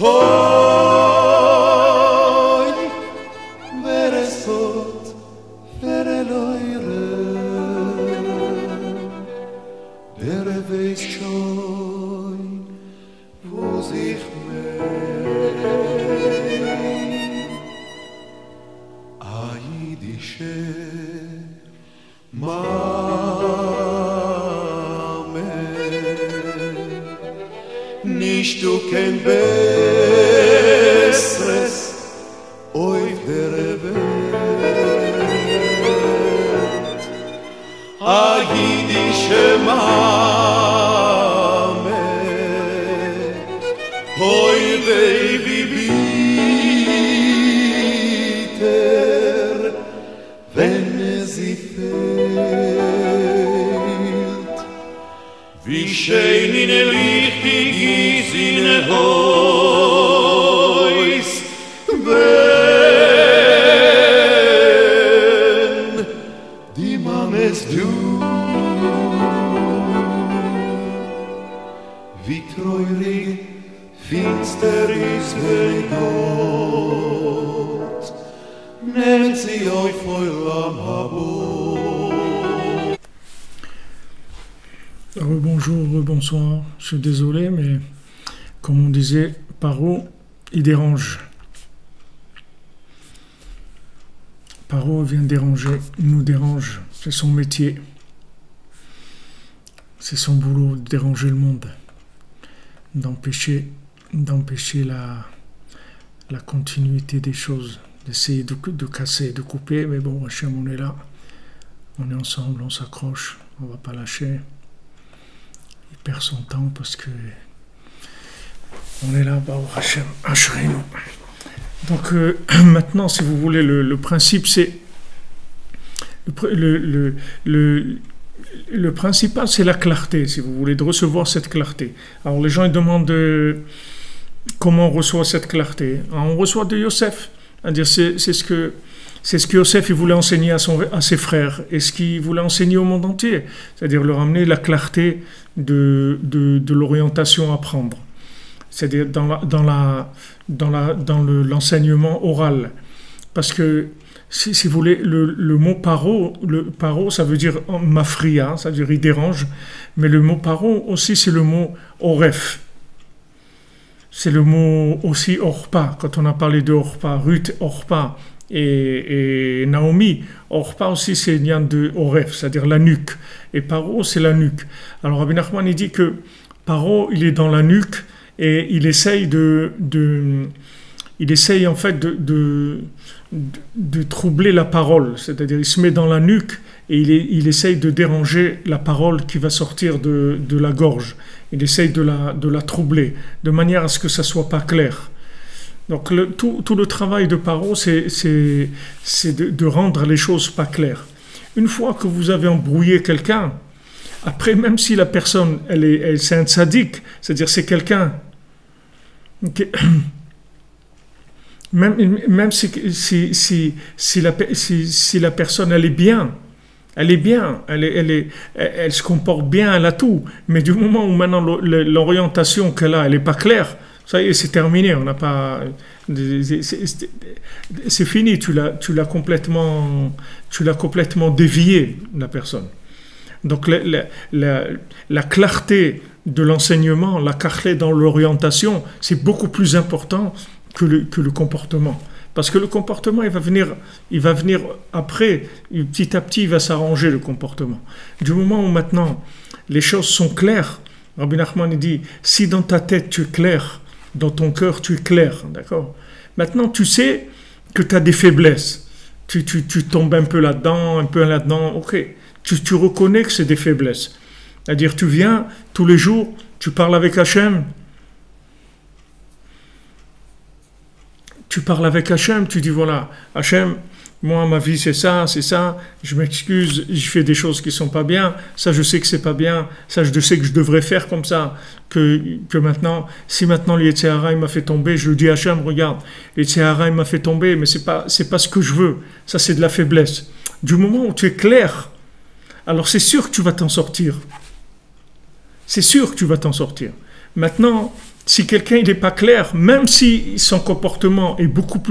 Hoy veresot vereloire der weiß schon wo sich Aidische Mame Nicht du kein Besseres auf der Welt Aidische Mame Hoi baby bitter wenn sie fehlt wie schön in richtig ist in Haus wenn die Mames du wie treurig finster ist wenn Gott nennt sie euch voll am Habot. Bonjour, bonsoir, je suis désolé, mais comme on disait, Paro, il dérange. Paro vient déranger, il nous dérange, c'est son métier. C'est son boulot de déranger le monde, d'empêcher la continuité des choses, d'essayer de casser, de couper, mais bon, Hachem, on est là, on est ensemble, on s'accroche, on ne va pas lâcher. Il perd son temps parce que on est là, bah, Hachem, assurez-nous. Donc maintenant, si vous voulez, le principe, c'est le principal, c'est la clarté, si vous voulez, de recevoir cette clarté. Alors les gens ils demandent comment on reçoit cette clarté. Alors, on reçoit de Yosef, c'est-à-dire c'est ce que Yosef il voulait enseigner à ses frères et ce qu'il voulait enseigner au monde entier, c'est-à-dire leur amener la clarté de l'orientation à prendre, c'est-à-dire dans l'enseignement oral, parce que si vous voulez le mot paro, ça veut dire mafria, ça veut dire il dérange, mais le mot paro aussi c'est le mot oref. C'est le mot aussi Orpa, quand on a parlé de Orpa, Ruth Orpa et Naomi. Orpa aussi c'est le lien de Oref, c'est-à-dire la nuque. Et Paro c'est la nuque. Alors Rabbi Nachman il dit que Paro il est dans la nuque et il essaye en fait de troubler la parole. C'est-à-dire il se met dans la nuque et il essaye de déranger la parole qui va sortir de la gorge. Il essaye de la troubler, de manière à ce que ça ne soit pas clair. Donc tout le travail de Paro, c'est de rendre les choses pas claires. Une fois que vous avez embrouillé quelqu'un, après, même si la personne, c'est un tzaddik, c'est-à-dire c'est quelqu'un... Même si la personne, elle est bien, elle se comporte bien, elle a tout, mais du moment où maintenant l'orientation qu'elle a, elle n'est pas claire, ça y est, c'est terminé, on n'a pas, c'est fini, tu l'as complètement dévié, la personne. Donc la clarté de l'enseignement, la clarté dans l'orientation, c'est beaucoup plus important que le comportement. Parce que le comportement, il va venir après, petit à petit, il va s'arranger le comportement. Du moment où maintenant les choses sont claires, Rabbi Nachman dit, si dans ta tête tu es clair, dans ton cœur tu es clair, d'accord? Maintenant tu sais que tu as des faiblesses, tu tombes un peu là-dedans, ok, tu reconnais que c'est des faiblesses. C'est-à-dire tu viens tous les jours, tu parles avec Hachem, tu dis voilà, Hachem, moi ma vie c'est ça, je m'excuse, je fais des choses qui sont pas bien, ça je sais que c'est pas bien, ça je sais que je devrais faire comme ça, que maintenant, si maintenant l'Yetzer Hara il m'a fait tomber, je lui dis Hachem, regarde, l'Yetzer Hara il m'a fait tomber, mais c'est pas ce que je veux, ça c'est de la faiblesse. Du moment où tu es clair, alors c'est sûr que tu vas t'en sortir. C'est sûr que tu vas t'en sortir. Maintenant, si quelqu'un il n'est pas clair, même si son comportement est beaucoup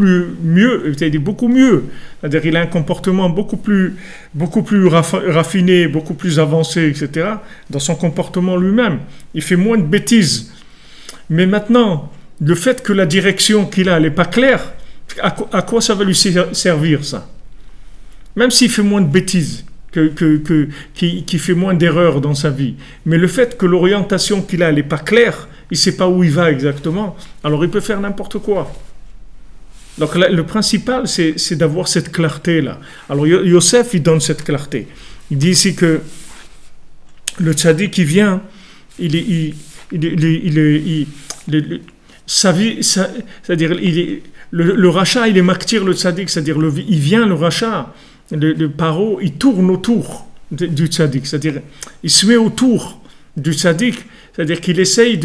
mieux, c'est-à-dire beaucoup mieux, c'est-à-dire il a un comportement beaucoup plus raffiné, beaucoup plus avancé, etc., dans son comportement lui-même, il fait moins de bêtises. Mais maintenant, le fait que la direction qu'il a, elle n'est pas claire, à quoi ça va lui servir, ça? Même s'il fait moins de bêtises, qui fait moins d'erreurs dans sa vie, mais le fait que l'orientation qu'il a, elle n'est pas claire, il ne sait pas où il va exactement, alors il peut faire n'importe quoi. Donc le principal, c'est d'avoir cette clarté-là. Alors Yosef, il donne cette clarté. Il dit ici que le tzaddik qui vient, sa vie, c'est-à-dire le rachat, il est maktir le tzaddik, c'est-à-dire il vient le rachat, le paro, il tourne autour du tzaddik, c'est-à-dire il se met autour du tzaddik, c'est-à-dire qu'il essaye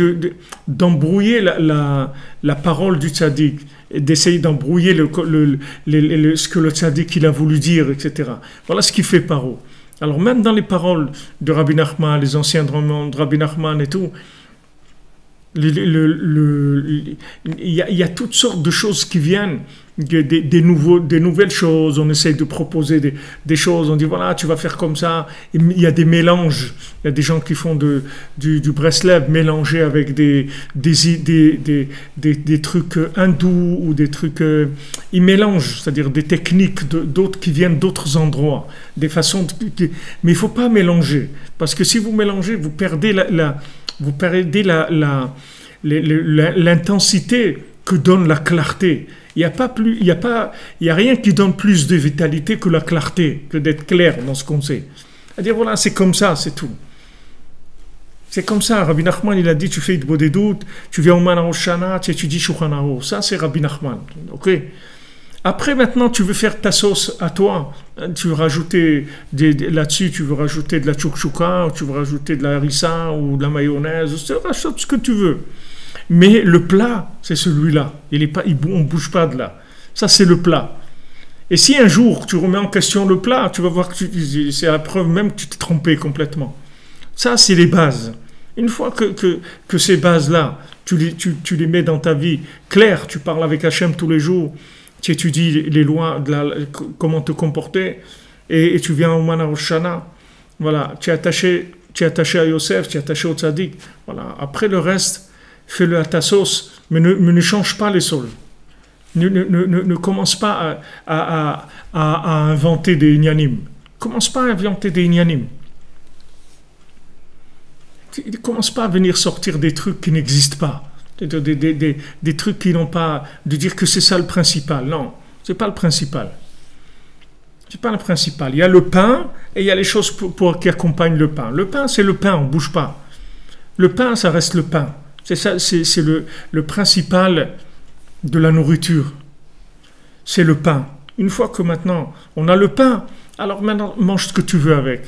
d'embrouiller la parole du tzaddik, d'essayer d'embrouiller ce que le tzaddik il a voulu dire, etc. Voilà ce qu'il fait paro. Alors même dans les paroles de Rabbi Nachman, les anciens de Rabbi Nachman et tout, il y a toutes sortes de choses qui viennent, des nouvelles choses. On essaye de proposer des choses, on dit voilà, tu vas faire comme ça. Il y a des mélanges, il y a des gens qui font du breslev mélangé avec des trucs hindous ou des trucs, ils mélangent, c'est-à-dire des techniques d'autres qui viennent d'autres endroits, des façons mais il ne faut pas mélanger, parce que si vous mélangez, vous perdez l'intensité que donne la clarté. Il y a rien qui donne plus de vitalité que la clarté, que d'être clair dans ce qu'on sait. C'est-à-dire voilà, c'est comme ça, c'est tout. C'est comme ça. Rabbi Nachman, il a dit, tu fais de des doutes, tu viens au Mana Oshana, tu étudies Shulchan Aruch. Ça, c'est Rabbi Nachman. Ok. Après, maintenant, tu veux faire ta sauce à toi. Tu veux rajouter là-dessus, tu veux rajouter de la chouchouka, tu veux rajouter de la harissa ou de la mayonnaise, tu rajoutes ce que tu veux. Mais le plat, c'est celui-là. On ne bouge pas de là. Ça, c'est le plat. Et si un jour, tu remets en question le plat, tu vas voir que c'est la preuve même que tu t'es trompé complètement. Ça, c'est les bases. Une fois que ces bases-là, tu les mets dans ta vie claire, tu parles avec Hachem tous les jours, tu étudies les lois, comment te comporter, et tu viens au Mana Oshana, voilà, tu es attaché à Yosef, tu es attaché au tzaddik, voilà. Après le reste, fais-le à ta sauce, mais ne change pas les sols. Ne commence pas à inventer des inyanim. Commence pas à inventer des inyanim. Ne commence pas à venir sortir des trucs qui n'existent pas. Des trucs qui n'ont pas... De dire que c'est ça le principal. Non, c'est pas le principal. C'est pas le principal. Il y a le pain et il y a les choses qui accompagnent le pain. Le pain, c'est le pain, on ne bouge pas. Le pain, ça reste le pain. C'est ça, c'est le principal de la nourriture. C'est le pain. Une fois que maintenant, on a le pain, alors maintenant, mange ce que tu veux avec.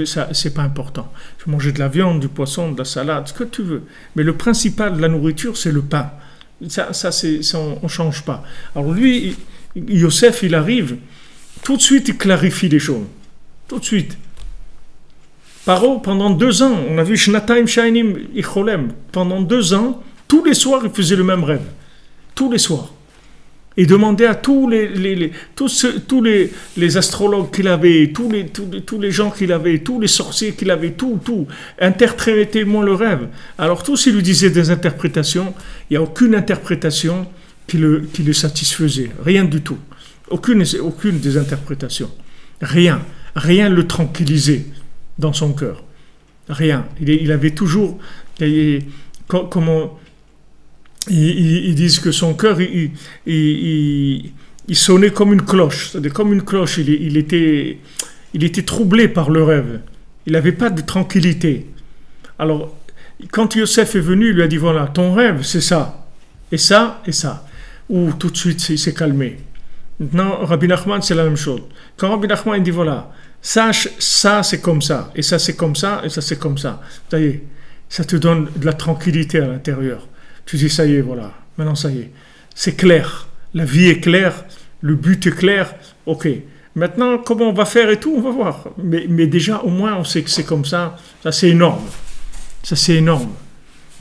Ça, c'est pas important. Tu peux manger de la viande, du poisson, de la salade, ce que tu veux. Mais le principal de la nourriture, c'est le pain. Ça on change pas. Alors lui, Yosef, il arrive, tout de suite, il clarifie les choses. Tout de suite. Paro, pendant 2 ans, on a vu Shnataim Shainim Icholem. Pendant 2 ans, tous les soirs, il faisait le même rêve. Tous les soirs. Il demandait à tous les astrologues qu'il avait, tous les gens qu'il avait, tous les sorciers qu'il avait, tout, interprétez-moi le rêve. Alors tous, ils lui disaient des interprétations. Il n'y a aucune interprétation qui le satisfaisait. Rien du tout. Aucune des interprétations. Rien le tranquillisait dans son cœur. Rien. Il avait toujours... Comment... Ils disent que son cœur, il sonnait comme une cloche. C'est-à-dire comme une cloche. Il était troublé par le rêve. Il n'avait pas de tranquillité. Alors, quand Yosef est venu, il lui a dit, voilà, ton rêve, c'est ça. Et ça, et ça. Ou tout de suite, il s'est calmé. Maintenant, Rabbi Nachman, c'est la même chose. Quand Rabbi Nachman, il dit, voilà, ça c'est comme ça. Et ça, c'est comme ça. Et ça, c'est comme ça. Ça y est, ça te donne de la tranquillité à l'intérieur. Tu dis, ça y est, voilà, maintenant ça y est, c'est clair, la vie est claire, le but est clair, ok. Maintenant, comment on va faire et tout, on va voir. Mais déjà, au moins, on sait que c'est comme ça, ça c'est énorme. Ça c'est énorme.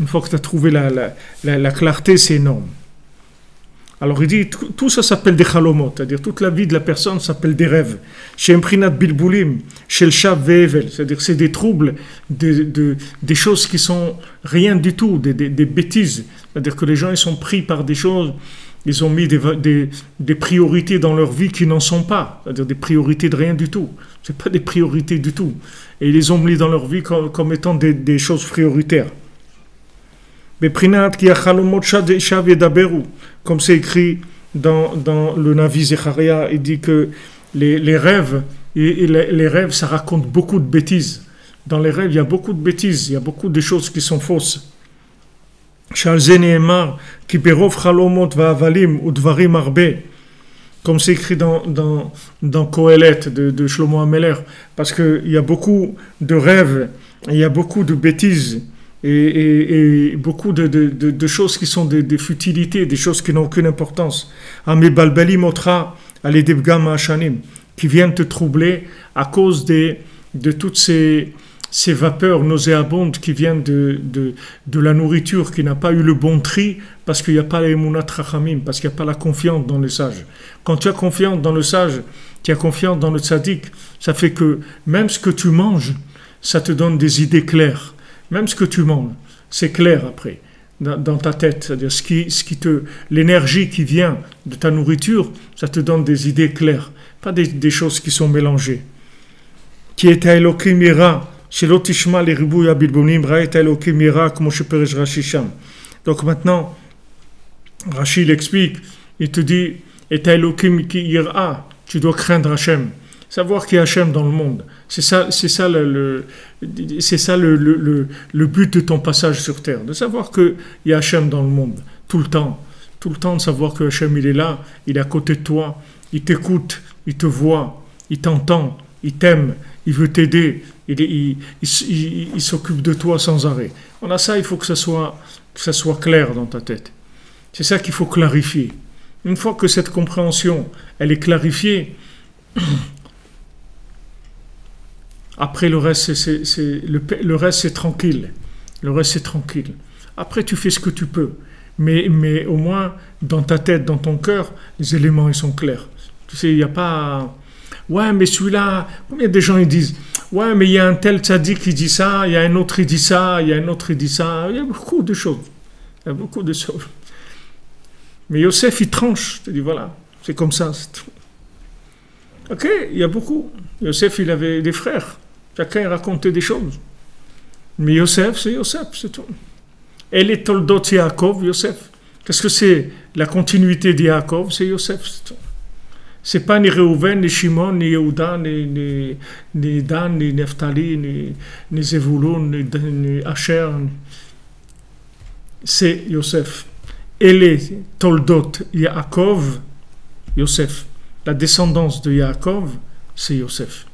Une fois que tu as trouvé la clarté, c'est énorme. Alors il dit, tout ça s'appelle des chalomot, c'est-à-dire toute la vie de la personne s'appelle des rêves. Chez Mprinat Bilboulim, chez le Shav Ve'evel, c'est-à-dire c'est des troubles, des choses qui sont rien du tout, des bêtises. C'est-à-dire que les gens ils sont pris par des choses, ils ont mis des priorités dans leur vie qui n'en sont pas, c'est-à-dire des priorités de rien du tout. Ce n'est pas des priorités du tout. Et ils les ont mis dans leur vie comme étant des choses prioritaires. Comme c'est écrit dans le Navi Zecharia, il dit que les rêves, les rêves, ça raconte beaucoup de bêtises. Dans les rêves, il y a beaucoup de bêtises, il y a beaucoup de choses qui sont fausses. Comme c'est écrit dans Kohelet de Shlomo Ameler, parce qu'il y a beaucoup de rêves, il y a beaucoup de bêtises, et beaucoup de choses qui sont des futilités, des choses qui n'ont aucune importance. Qui viennent te troubler à cause de toutes ces vapeurs nauséabondes qui viennent de la nourriture qui n'a pas eu le bon tri, parce qu'il n'y a pas l'émunat rachamim, parce qu'il n'y a pas la confiance dans le sage. Quand tu as confiance dans le sage, tu as confiance dans le tzaddik, ça fait que même ce que tu manges, ça te donne des idées claires. Même ce que tu manges, c'est clair après, dans ta tête. C'est-à-dire l'énergie qui vient de ta nourriture, ça te donne des idées claires, pas des choses qui sont mélangées. Qui est à Elokim ira, chez l'otishma les ribouya yabilbonim, ra et à Elokim ira, comme je perej Rashi Sham. Donc maintenant, Rashi l'explique, il te dit, et à Elokim ki ira, tu dois craindre Hachem. Savoir qu'il y a Hachem dans le monde. C'est ça le but de ton passage sur terre. De savoir qu'il y a Hachem dans le monde. Tout le temps. Tout le temps de savoir que Hachem il est là, il est à côté de toi, il t'écoute, il te voit, il t'entend, il t'aime, il veut t'aider, il s'occupe de toi sans arrêt. On a ça, il faut que ça soit clair dans ta tête. C'est ça qu'il faut clarifier. Une fois que cette compréhension, elle est clarifiée, après, le reste, c'est tranquille. Le reste, c'est tranquille. Après, tu fais ce que tu peux. Mais au moins, dans ta tête, dans ton cœur, les éléments, ils sont clairs. Tu sais, il n'y a pas... Ouais, mais celui-là... Combien de gens, ils disent... Ouais, mais il y a un tel tzaddik qui dit ça, il y a un autre, il dit ça, il y a un autre, il dit ça. Il y a beaucoup de choses. Il y a beaucoup de choses. Mais Yosef, il tranche. Je te dis, voilà, c'est comme ça. C'est tout. Ok, il y a beaucoup. Yosef, il avait des frères. Chacun racontait des choses. Mais Yosef, c'est tout. Et les Toldot Yaakov, Yosef. Qu'est-ce que c'est la continuité de Yaakov? C'est Yosef, c'est tout. C'est pas ni Reuven, ni Shimon, ni Yehuda, ni Dan, ni Nephtali, ni Zevulun, ni Asher. C'est Yosef. Et les Toldot Yaakov, Yosef. La descendance de Yaakov, c'est Yosef.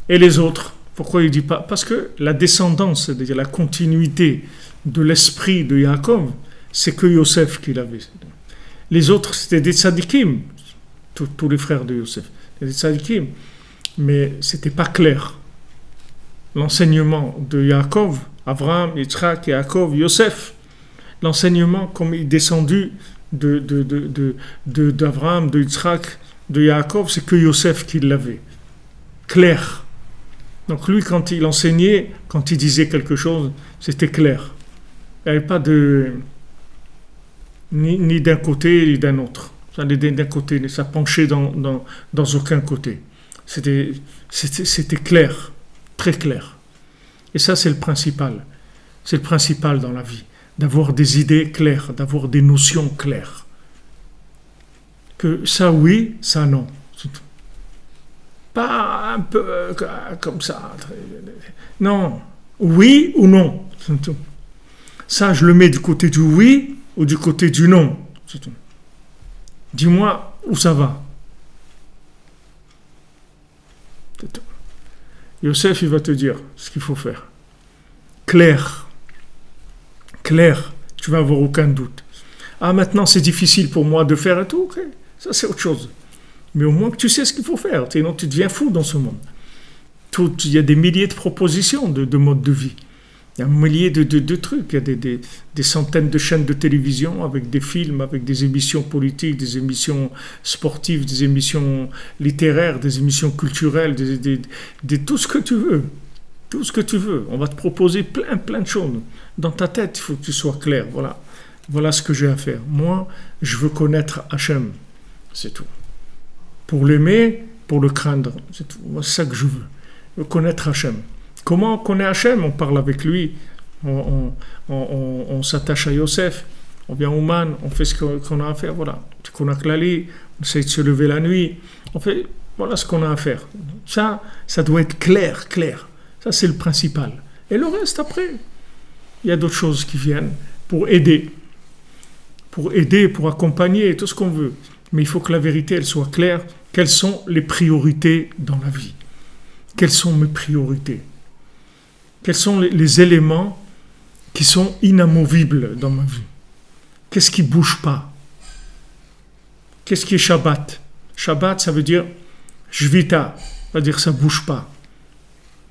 Et les autres, pourquoi il ne dit pas? Parce que la descendance, c'est-à-dire la continuité de l'esprit de Yaakov, c'est que Yosef qui l'avait. Les autres, c'était des tzadikim, tous les frères de Yosef, des tzadikim, mais ce n'était pas clair. L'enseignement de Yaakov, Abraham, Yitzhak, Yaakov, Yosef, l'enseignement comme il est descendu d'Abraham, de Yitzhak, de Yaakov, c'est que Yosef qui l'avait. Clair. Donc lui, quand il enseignait, quand il disait quelque chose, c'était clair. Il n'y avait pas de... Ni d'un côté, ni d'un autre. Ça allait d'un côté, ça penchait dans aucun côté. C'était clair, très clair. Et ça, c'est le principal. C'est le principal dans la vie. D'avoir des idées claires, d'avoir des notions claires. Que ça oui, ça non. Pas un peu comme ça. Non, oui ou non. Ça, je le mets du côté du oui ou du côté du non. Dis-moi où ça va. Yosef, il va te dire ce qu'il faut faire. Clair. Clair, tu vas avoir aucun doute. Ah, maintenant c'est difficile pour moi de faire et tout, ok. Ça c'est autre chose. Mais au moins que tu sais ce qu'il faut faire, sinon tu deviens fou dans ce monde. Il y a des milliers de propositions de modes de vie. Il y a un millier de trucs. Il y a des centaines de chaînes de télévision avec des films, avec des émissions politiques, des émissions sportives, des émissions littéraires, des émissions culturelles, tout ce que tu veux. Tout ce que tu veux. On va te proposer plein de choses. Dans ta tête, il faut que tu sois clair. Voilà ce que j'ai à faire. Moi, je veux connaître Hachem. C'est tout. Pour l'aimer, pour le craindre. C'est tout. C'est ça que je veux. Je veux connaître Hachem. Comment on connaît Hachem? On parle avec lui. On s'attache à Yosef. On vient au Man. On fait ce qu'on a à faire. Voilà. On a Klali. On essaie de se lever la nuit. Voilà ce qu'on a à faire. Ça doit être clair. Ça, c'est le principal. Et le reste, après, il y a d'autres choses qui viennent pour aider, pour accompagner, tout ce qu'on veut. Mais il faut que la vérité, elle soit claire. Quelles sont les priorités dans la vie? Quelles sont mes priorités? Quels sont les éléments qui sont inamovibles dans ma vie? Qu'est-ce qui ne bouge pas? Qu'est-ce qui est Shabbat? Shabbat, ça veut dire Shvita, ça veut dire ça ne bouge pas.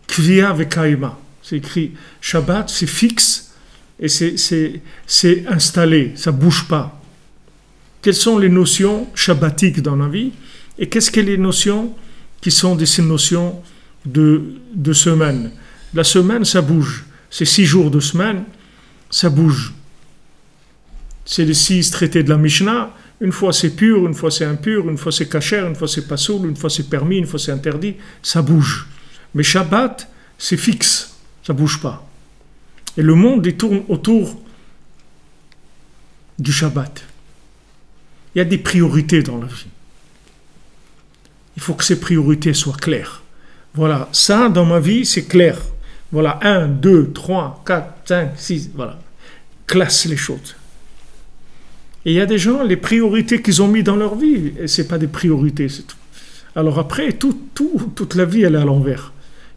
Kriya vekaima, c'est écrit Shabbat, c'est fixe et c'est installé, ça ne bouge pas. Quelles sont les notions shabbatiques dans la vie et qu'est-ce que les notions qui sont ces notions de semaine? La semaine, ça bouge. C'est 6 jours de semaine, ça bouge. C'est les 6 traités de la Mishnah. Une fois c'est pur, une fois c'est impur, une fois c'est kasher, une fois c'est pas soul, une fois c'est permis, une fois c'est interdit. Ça bouge. Mais Shabbat, c'est fixe, ça ne bouge pas. Et le monde, il tourne autour du Shabbat. Il y a des priorités dans la vie. Il faut que ces priorités soient claires. Voilà, ça, dans ma vie, c'est clair. Voilà, 1, 2, 3, 4, 5, 6, voilà. Classe les choses. Et il y a des gens, les priorités qu'ils ont mis dans leur vie, et ce n'est pas des priorités, c'est tout. Alors après, toute la vie, elle est à l'envers.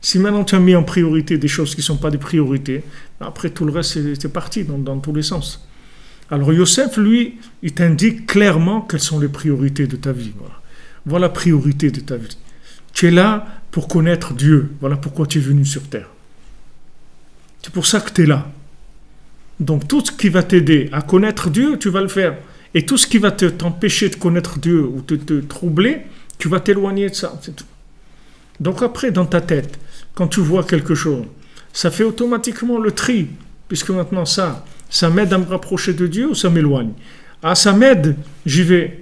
Si maintenant tu as mis en priorité des choses qui ne sont pas des priorités, après tout le reste, c'est parti dans tous les sens. Alors Yosef, lui, il t'indique clairement quelles sont les priorités de ta vie. Voilà la priorité de ta vie. Tu es là pour connaître Dieu. Voilà pourquoi tu es venu sur terre. C'est pour ça que tu es là. Donc tout ce qui va t'aider à connaître Dieu, tu vas le faire. Et tout ce qui va t'empêcher de connaître Dieu ou te troubler, tu vas t'éloigner de ça, c'est tout. Donc après, dans ta tête, quand tu vois quelque chose, ça fait automatiquement le tri, puisque maintenant ça m'aide à me rapprocher de Dieu ou ça m'éloigne? Ah, ça m'aide, j'y vais.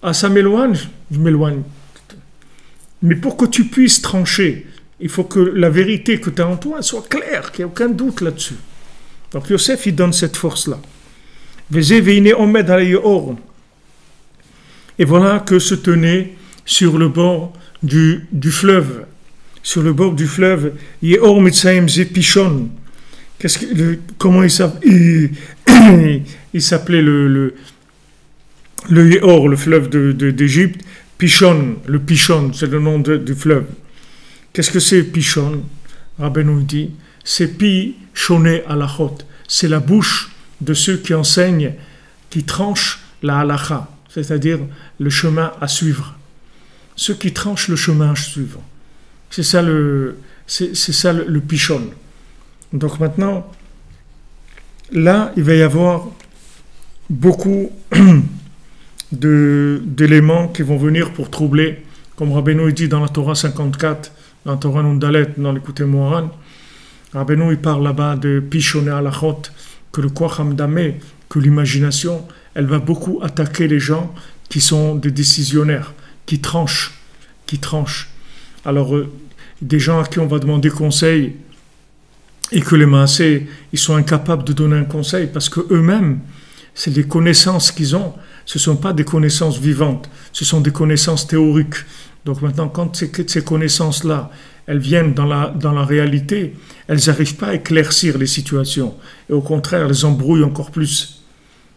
Ah, ça m'éloigne, je m'éloigne. Mais pour que tu puisses trancher, il faut que la vérité que tu as en toi soit claire, qu'il n'y ait aucun doute là-dessus. Donc Yosef, il donne cette force-là. Et voilà que se tenait sur le bord du fleuve. Sur le bord du fleuve, Yeor Mitzrayim Ze Pishon. Comment il s'appelait? Il s'appelait le Yeor, le fleuve d'Égypte. Pishon, le Pishon, c'est le nom du fleuve. Qu'est-ce que c'est Pishon? Rabbeinu dit, c'est Pi Shoné Halachot. C'est la bouche de ceux qui enseignent, qui tranchent la halacha, c'est-à-dire le chemin à suivre. Ceux qui tranchent le chemin à suivre. C'est ça le Pishon. Donc maintenant, là, il va y avoir beaucoup d'éléments qui vont venir pour troubler, comme Rabbeinu dit dans la Torah 54, dans la Torah Nundalet, dans l'écouté Moharan. Rabbeinu il parle là-bas de Pishon et Halachot, que le Koach Hamdameh, que l'imagination, elle va beaucoup attaquer les gens qui sont des décisionnaires, qui tranchent. Alors, des gens à qui on va demander conseil et que les maasés, ils sont incapables de donner un conseil parce qu'eux-mêmes, c'est des connaissances qu'ils ont, ce ne sont pas des connaissances vivantes, ce sont des connaissances théoriques. Donc maintenant, quand ces connaissances-là, elles viennent dans la réalité, elles n'arrivent pas à éclaircir les situations. Et au contraire, elles embrouillent encore plus.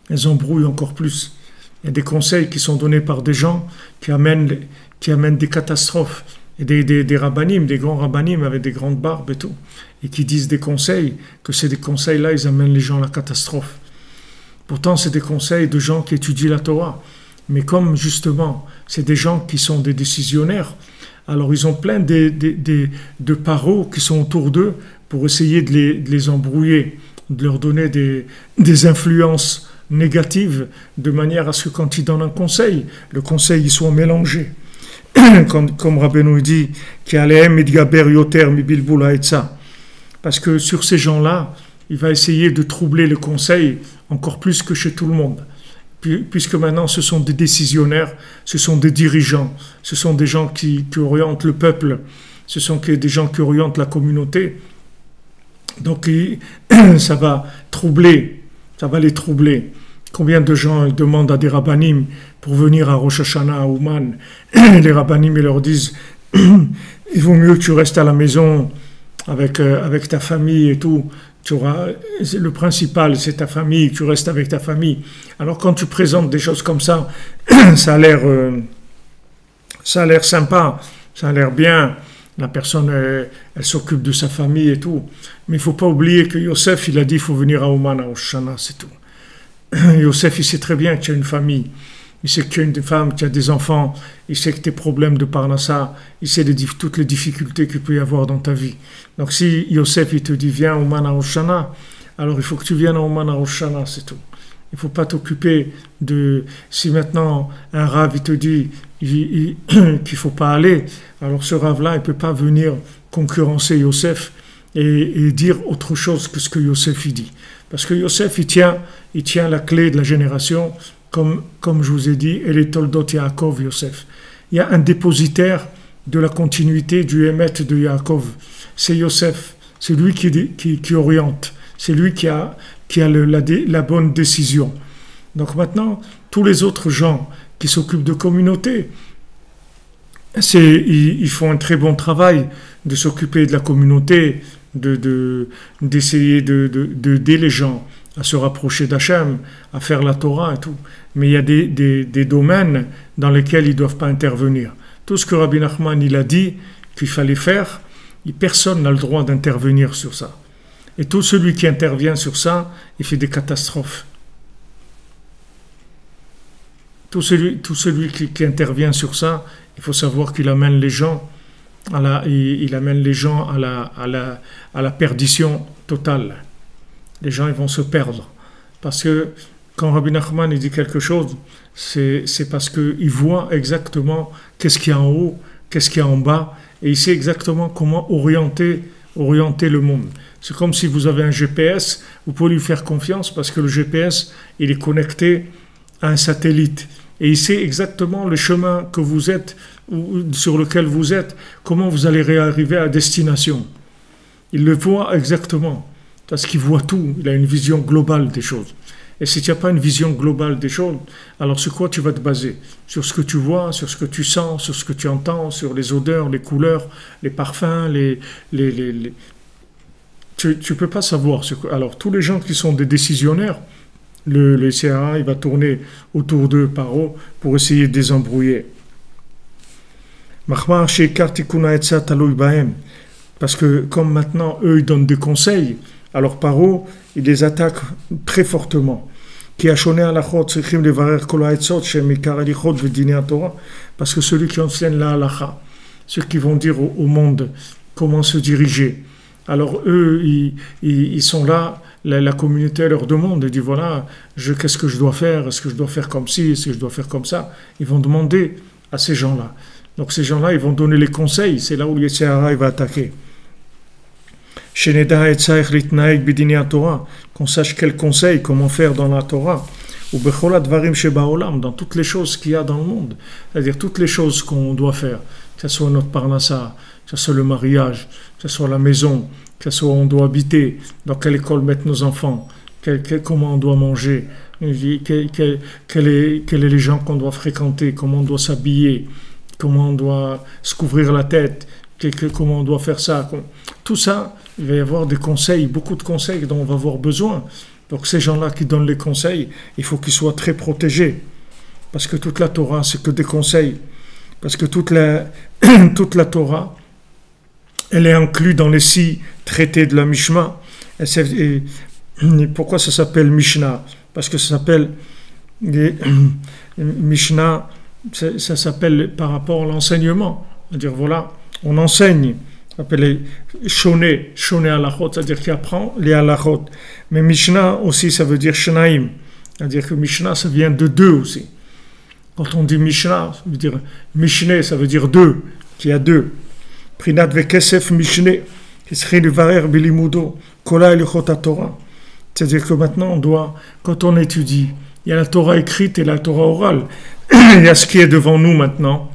Il y a des conseils qui sont donnés par des gens qui amènent des catastrophes. Et des rabbanim, des grands rabbanim avec des grandes barbes et tout. Et qui disent des conseils, que ces conseils-là, ils amènent les gens à la catastrophe. Pourtant, c'est des conseils de gens qui étudient la Torah. Mais comme justement, c'est des gens qui sont des décisionnaires, alors ils ont plein de paros qui sont autour d'eux pour essayer de les embrouiller, de leur donner des influences négatives, de manière à ce que quand ils donnent un conseil, le conseil il soit mélangé. Comme Rabbeinu dit, parce que sur ces gens-là, il va essayer de troubler le conseil encore plus que chez tout le monde. Puisque maintenant ce sont des décisionnaires, ce sont des dirigeants, ce sont des gens qui orientent le peuple, ce sont des gens qui orientent la communauté. Donc ça va les troubler. Combien de gens demandent à des rabbinim pour venir à Rosh Hashanah, à Ouman, les rabbinim ils leur disent il vaut mieux que tu restes à la maison avec ta famille et tout. Le principal, c'est ta famille, tu restes avec ta famille. Alors quand tu présentes des choses comme ça, ça a l'air sympa, ça a l'air bien. La personne, elle s'occupe de sa famille et tout. Mais il ne faut pas oublier que Yosef, il a dit qu'il faut venir à Ouman, à Rosh Hashanah, c'est tout. Yosef, il sait très bien que tu as une famille. Il sait que tu as une femme, tu as des enfants. Il sait que tes problèmes de Parnassa, il sait toutes les difficultés qu'il peut y avoir dans ta vie. Donc si Yosef, il te dit, viens à Ouman, à Rosh Hashanah, alors il faut que tu viennes à Ouman, à Rosh Hashanah, c'est tout. Il ne faut pas t'occuper de... Si maintenant un rave, il te dit qu'il ne faut pas aller, alors ce rave-là, il ne peut pas venir concurrencer Yosef et dire autre chose que ce que Yosef il dit. Parce que Yosef, il tient la clé de la génération, comme je vous ai dit, et les Toldot Yaakov, Yosef. Il y a un dépositaire de la continuité du Emet de Yaakov. C'est Yosef. C'est lui qui oriente. C'est lui qui a la bonne décision. Donc maintenant, tous les autres gens qui s'occupent de communauté, ils font un très bon travail de s'occuper de la communauté, d'essayer d'aider les gens à se rapprocher d'Hachem, à faire la Torah et tout. Mais il y a des domaines dans lesquels ils ne doivent pas intervenir. Tout ce que Rabbi Nachman il a dit qu'il fallait faire, personne n'a le droit d'intervenir sur ça. Et tout celui qui intervient sur ça, il fait des catastrophes. Tout celui qui intervient sur ça, il faut savoir qu'il amène les gens à la perdition totale. Les gens ils vont se perdre. Parce que quand Rabbi Nachman il dit quelque chose, c'est parce qu'il voit exactement qu'est-ce qu'il y a en haut, qu'est-ce qu'il y a en bas, et il sait exactement comment orienter le monde. C'est comme si vous avez un GPS, vous pouvez lui faire confiance parce que le GPS, il est connecté à un satellite. Et il sait exactement le chemin que vous êtes, ou sur lequel vous êtes, comment vous allez arriver à destination. Il le voit exactement, parce qu'il voit tout, il a une vision globale des choses. Et si tu n'as pas une vision globale des choses, alors sur quoi tu vas te baser? Sur ce que tu vois, sur ce que tu sens, sur ce que tu entends, sur les odeurs, les couleurs, les parfums, Tu ne peux pas savoir. Alors tous les gens qui sont des décisionnaires, le CRA, il va tourner autour d'eux par eux pour essayer de les embrouiller. Parce que comme maintenant, eux, ils donnent des conseils, alors par eux, ils les attaquent très fortement. Parce que celui qui enseigne la halakha, ceux qui vont dire au monde comment se diriger, alors eux, ils sont là, la communauté leur demande, ils disent voilà, qu'est-ce que je dois faire, est-ce que je dois faire comme ci, est-ce que je dois faire comme ça, ils vont demander à ces gens-là. Donc ces gens-là, ils vont donner les conseils, c'est là où le Yetzirah va attaquer. Qu'on sache quel conseil, comment faire dans la Torah, ou dans toutes les choses qu'il y a dans le monde, c'est-à-dire toutes les choses qu'on doit faire, que ce soit notre parnassa, que ce soit le mariage, que ce soit la maison, que ce soit où on doit habiter, dans quelle école mettre nos enfants, comment on doit manger, quels sont les gens qu'on doit fréquenter, comment on doit s'habiller, comment on doit se couvrir la tête, comment on doit faire ça. Tout ça, il va y avoir des conseils, beaucoup de conseils dont on va avoir besoin. Donc ces gens-là qui donnent les conseils, il faut qu'ils soient très protégés. Parce que toute la Torah, c'est que des conseils. Parce que toute la Torah, elle est inclue dans les 6 traités de la Mishnah. Et pourquoi ça s'appelle Mishnah? Parce que ça s'appelle Mishnah, ça s'appelle par rapport à l'enseignement. C'est-à-dire, voilà, on enseigne Ça s'appelle Shoné halachot, c'est-à-dire qui apprend les halachot. Mais Mishnah aussi, ça veut dire Shnaim. C'est-à-dire que Mishnah, ça vient de deux aussi. Quand on dit Mishnah, ça veut dire Mishné, ça veut dire deux, qu'il y a deux. Prinat vekesef Mishné, Kisri levarer bilimudo, kola elichot Torah. C'est-à-dire que maintenant, on doit, quand on étudie, il y a la Torah écrite et la Torah orale. Il y a ce qui est devant nous maintenant,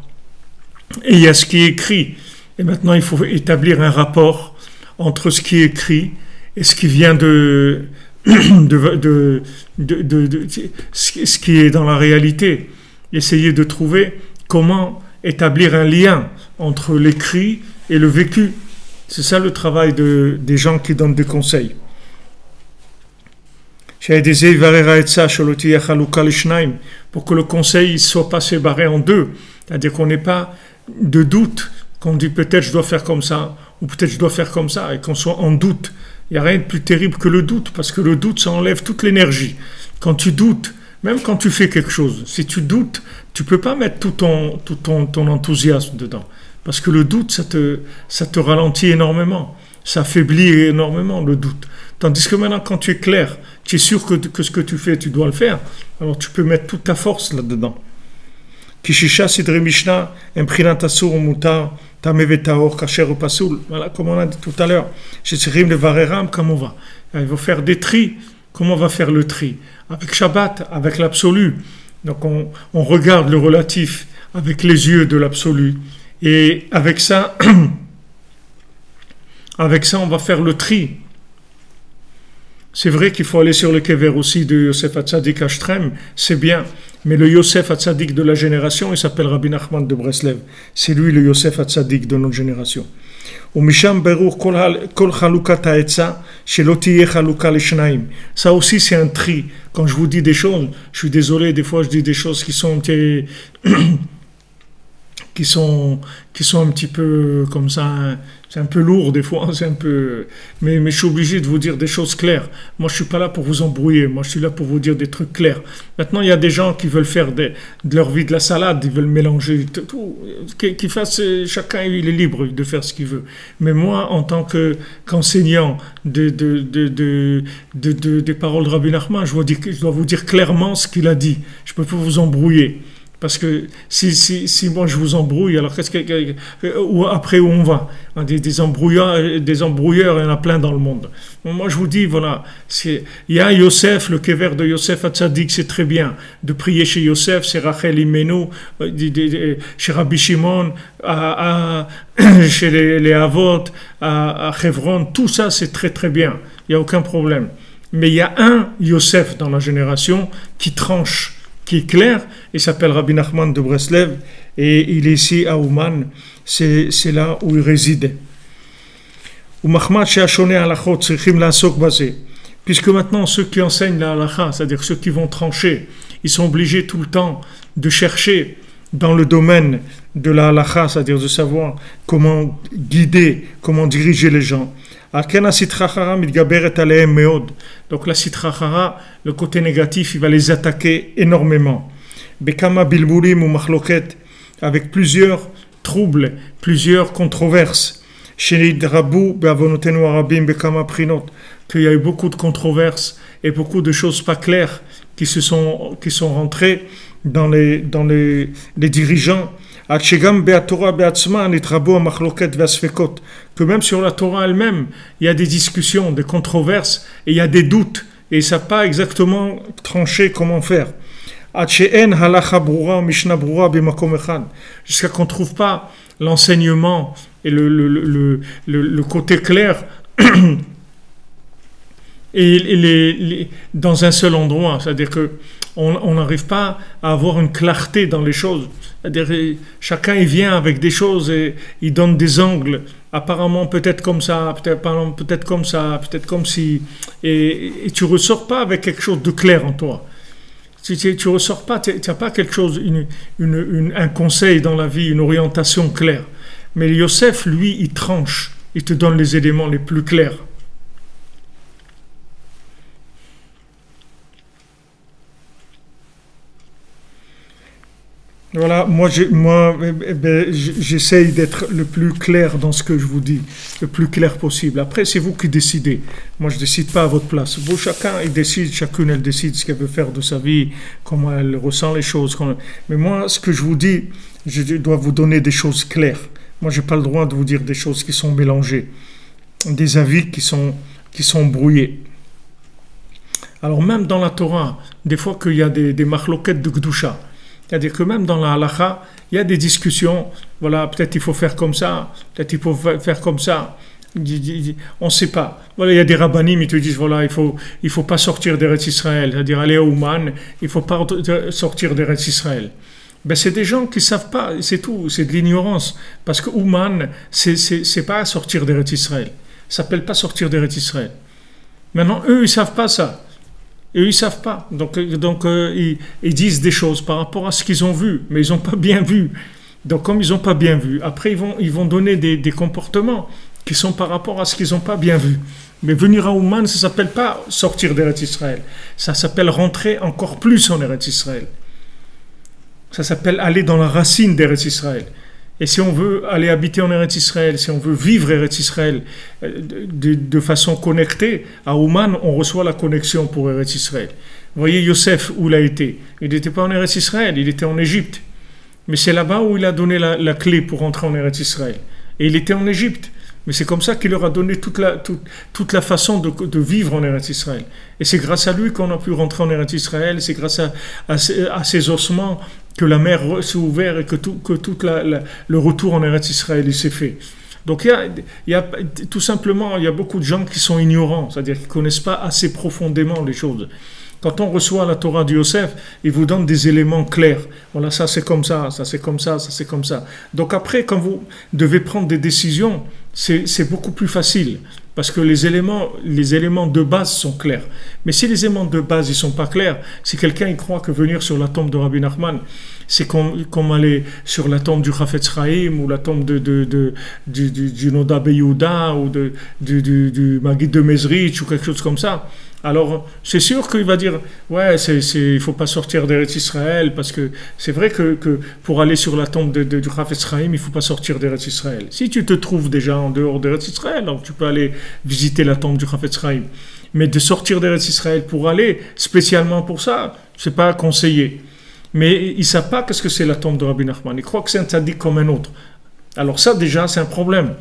et il y a ce qui est écrit. Et maintenant, il faut établir un rapport entre ce qui est écrit et ce qui vient de ce qui est dans la réalité. Essayer de trouver comment établir un lien entre l'écrit et le vécu. C'est ça le travail des gens qui donnent des conseils. Pour que le conseil ne soit pas séparé en deux. C'est-à-dire qu'on n'ait pas de doute, qu'on dit peut-être je dois faire comme ça, ou peut-être je dois faire comme ça, et qu'on soit en doute. Il n'y a rien de plus terrible que le doute, parce que le doute, ça enlève toute l'énergie. Quand tu doutes, même quand tu fais quelque chose, si tu doutes, tu ne peux pas mettre tout ton enthousiasme dedans. Parce que le doute, ça te ralentit énormément. Ça affaiblit énormément le doute. Tandis que maintenant, quand tu es clair, tu es sûr que ce que tu fais, tu dois le faire, alors tu peux mettre toute ta force là-dedans. Kishisha sidre Mishnah, imprinat asur mutar, tamevetaor, kasher ou pasoul. Voilà, comme on a dit tout à l'heure. Chez le vareram, comment on va? Il va faire des tris. Comment on va faire le tri? Avec Shabbat, avec l'absolu. Donc on regarde le relatif avec les yeux de l'absolu. Et avec ça, on va faire le tri. C'est vrai qu'il faut aller sur le kever aussi de Yosef Hatzadik Ashtrem, c'est bien. Mais le Yosef Hatzadik de la génération, il s'appelle Rabbi Nachman de Breslev. C'est lui le Yosef Hatzadik de notre génération. Ça aussi c'est un tri. Quand je vous dis des choses, je suis désolé, des fois je dis des choses qui sont un petit peu comme ça, c'est un peu lourd des fois, c'est un peu, mais je suis obligé de vous dire des choses claires. Moi je suis pas là pour vous embrouiller, moi je suis là pour vous dire des trucs clairs. Maintenant il y a des gens qui veulent faire de leur vie de la salade, ils veulent mélanger tout, qu'ils fassent, chacun il est libre de faire ce qu'il veut. Mais moi en tant qu'enseignant des paroles de Rabbi Nachman, je dois vous dire clairement ce qu'il a dit. Je peux pas vous embrouiller. Parce que si moi je vous embrouille, alors ou après où on va? Des embrouilleurs, il y en a plein dans le monde. Moi je vous dis, voilà, il y a Yosef, le kever de Yosef Hatzadik, c'est très bien. De prier chez Yosef, c'est Rachel Imenu, chez Rabbi Shimon, chez les Avot, à Hebron, tout ça c'est très très bien. Il n'y a aucun problème. Mais il y a un Yosef dans la génération qui tranche, qui est clair, il s'appelle Rabbi Nachman de Breslev, et il est ici à Ouman, c'est là où il réside. Puisque maintenant ceux qui enseignent la halakha, c'est-à-dire ceux qui vont trancher, ils sont obligés tout le temps de chercher dans le domaine de la halakha, c'est-à-dire de savoir comment guider, comment diriger les gens. Donc la sitra chara, le côté négatif, il va les attaquer énormément. Bekama bilbulim ou machloket, avec plusieurs troubles, plusieurs controverses. Shenidrabu be'avonotenu arabim bekama prinot, qu'il y a eu beaucoup de controverses et beaucoup de choses pas claires qui sont rentrées dans les dirigeants. Que même sur la Torah elle-même, il y a des discussions, des controverses, et il y a des doutes, et ils ne savent pas exactement trancher comment faire. Jusqu'à qu'on ne trouve pas l'enseignement et le côté clair et dans un seul endroit, c'est-à-dire que on n'arrive pas à avoir une clarté dans les choses. C'est-à-dire chacun il vient avec des choses et il donne des angles. Apparemment peut-être comme ça, peut-être comme ça, peut-être comme si, et tu ressors pas avec quelque chose de clair en toi. Tu ressors pas, tu n'as pas quelque chose, un conseil dans la vie, une orientation claire. Mais Yosef, lui, il tranche, il te donne les éléments les plus clairs. Voilà, j'essaye d'être le plus clair dans ce que je vous dis, le plus clair possible. Après, c'est vous qui décidez. Moi, je ne décide pas à votre place. Vous, chacun, il décide, chacune, elle décide ce qu'elle veut faire de sa vie, comment elle ressent les choses. Mais moi, ce que je vous dis, je dois vous donner des choses claires. Moi, je n'ai pas le droit de vous dire des choses qui sont mélangées, des avis qui sont brouillés. Alors, même dans la Torah, des fois qu'il y a des mahloket de Gdusha, c'est-à-dire que même dans la halakha, il y a des discussions, voilà, peut-être il faut faire comme ça, peut-être il faut faire comme ça, on ne sait pas. Voilà, il y a des rabbanim, ils te disent, voilà, il faut pas sortir d'Eretz Israël, c'est-à-dire aller à Ouman, il ne faut pas sortir d'Eretz Israël. Ben, c'est des gens qui ne savent pas, c'est tout, c'est de l'ignorance, parce que Ouman, c'est pas sortir d'Eretz Israël, ça s'appelle pas sortir d'Eretz Israël. Maintenant, eux, ils ne savent pas ça. Et eux, ils ne savent pas. Donc ils disent des choses par rapport à ce qu'ils ont vu, mais ils n'ont pas bien vu. Donc, comme ils n'ont pas bien vu, après, ils vont donner des comportements qui sont par rapport à ce qu'ils n'ont pas bien vu. Mais venir à Ouman, ça ne s'appelle pas sortir d'Eretz Israël. Ça s'appelle rentrer encore plus en Eretz Israël. Ça s'appelle aller dans la racine d'Eretz Israël. Et si on veut aller habiter en Eretz Israël, si on veut vivre Eretz Israël de façon connectée, à Ouman, on reçoit la connexion pour Eretz Israël. Vous voyez Yosef, où il a été. Il n'était pas en Eretz Israël, il était en Égypte. Mais c'est là-bas où il a donné la clé pour entrer en Eretz Israël. Et il était en Égypte. Mais c'est comme ça qu'il leur a donné toute la façon de vivre en Eretz Israël. Et c'est grâce à lui qu'on a pu rentrer en Eretz Israël, c'est grâce à ses ossements que la mer s'est ouverte et que tout le retour en Eretz Israël il s'est fait. Donc il y a tout simplement, il y a beaucoup de gens qui sont ignorants, c'est-à-dire qui ne connaissent pas assez profondément les choses. Quand on reçoit la Torah de Yosef, il vous donne des éléments clairs. Voilà, ça c'est comme ça, ça c'est comme ça, ça c'est comme ça. Donc après, quand vous devez prendre des décisions, c'est beaucoup plus facile. Parce que les éléments de base sont clairs. Mais si les éléments de base ne sont pas clairs, si quelqu'un il croit que venir sur la tombe de Rabbi Nachman, c'est comme aller sur la tombe du Chafetz Chaim ou la tombe du Noda Beyouda ou du Maguid de Mezrich ou quelque chose comme ça. Alors, c'est sûr qu'il va dire, ouais, il ne faut pas sortir d'Eretz Israël, parce que c'est vrai que pour aller sur la tombe du Chafetz Chaim, il ne faut pas sortir d'Eretz Israël. Si tu te trouves déjà en dehors d'Eretz Israël, donc tu peux aller visiter la tombe du Chafetz Chaim. Mais de sortir d'Eretz Israël pour aller spécialement pour ça, ce n'est pas conseillé. Mais ils ne savent pas qu'est-ce que c'est la tombe de Rabbi Nachman. Ils croient que c'est un tzaddik comme un autre. Alors ça, déjà, c'est un problème.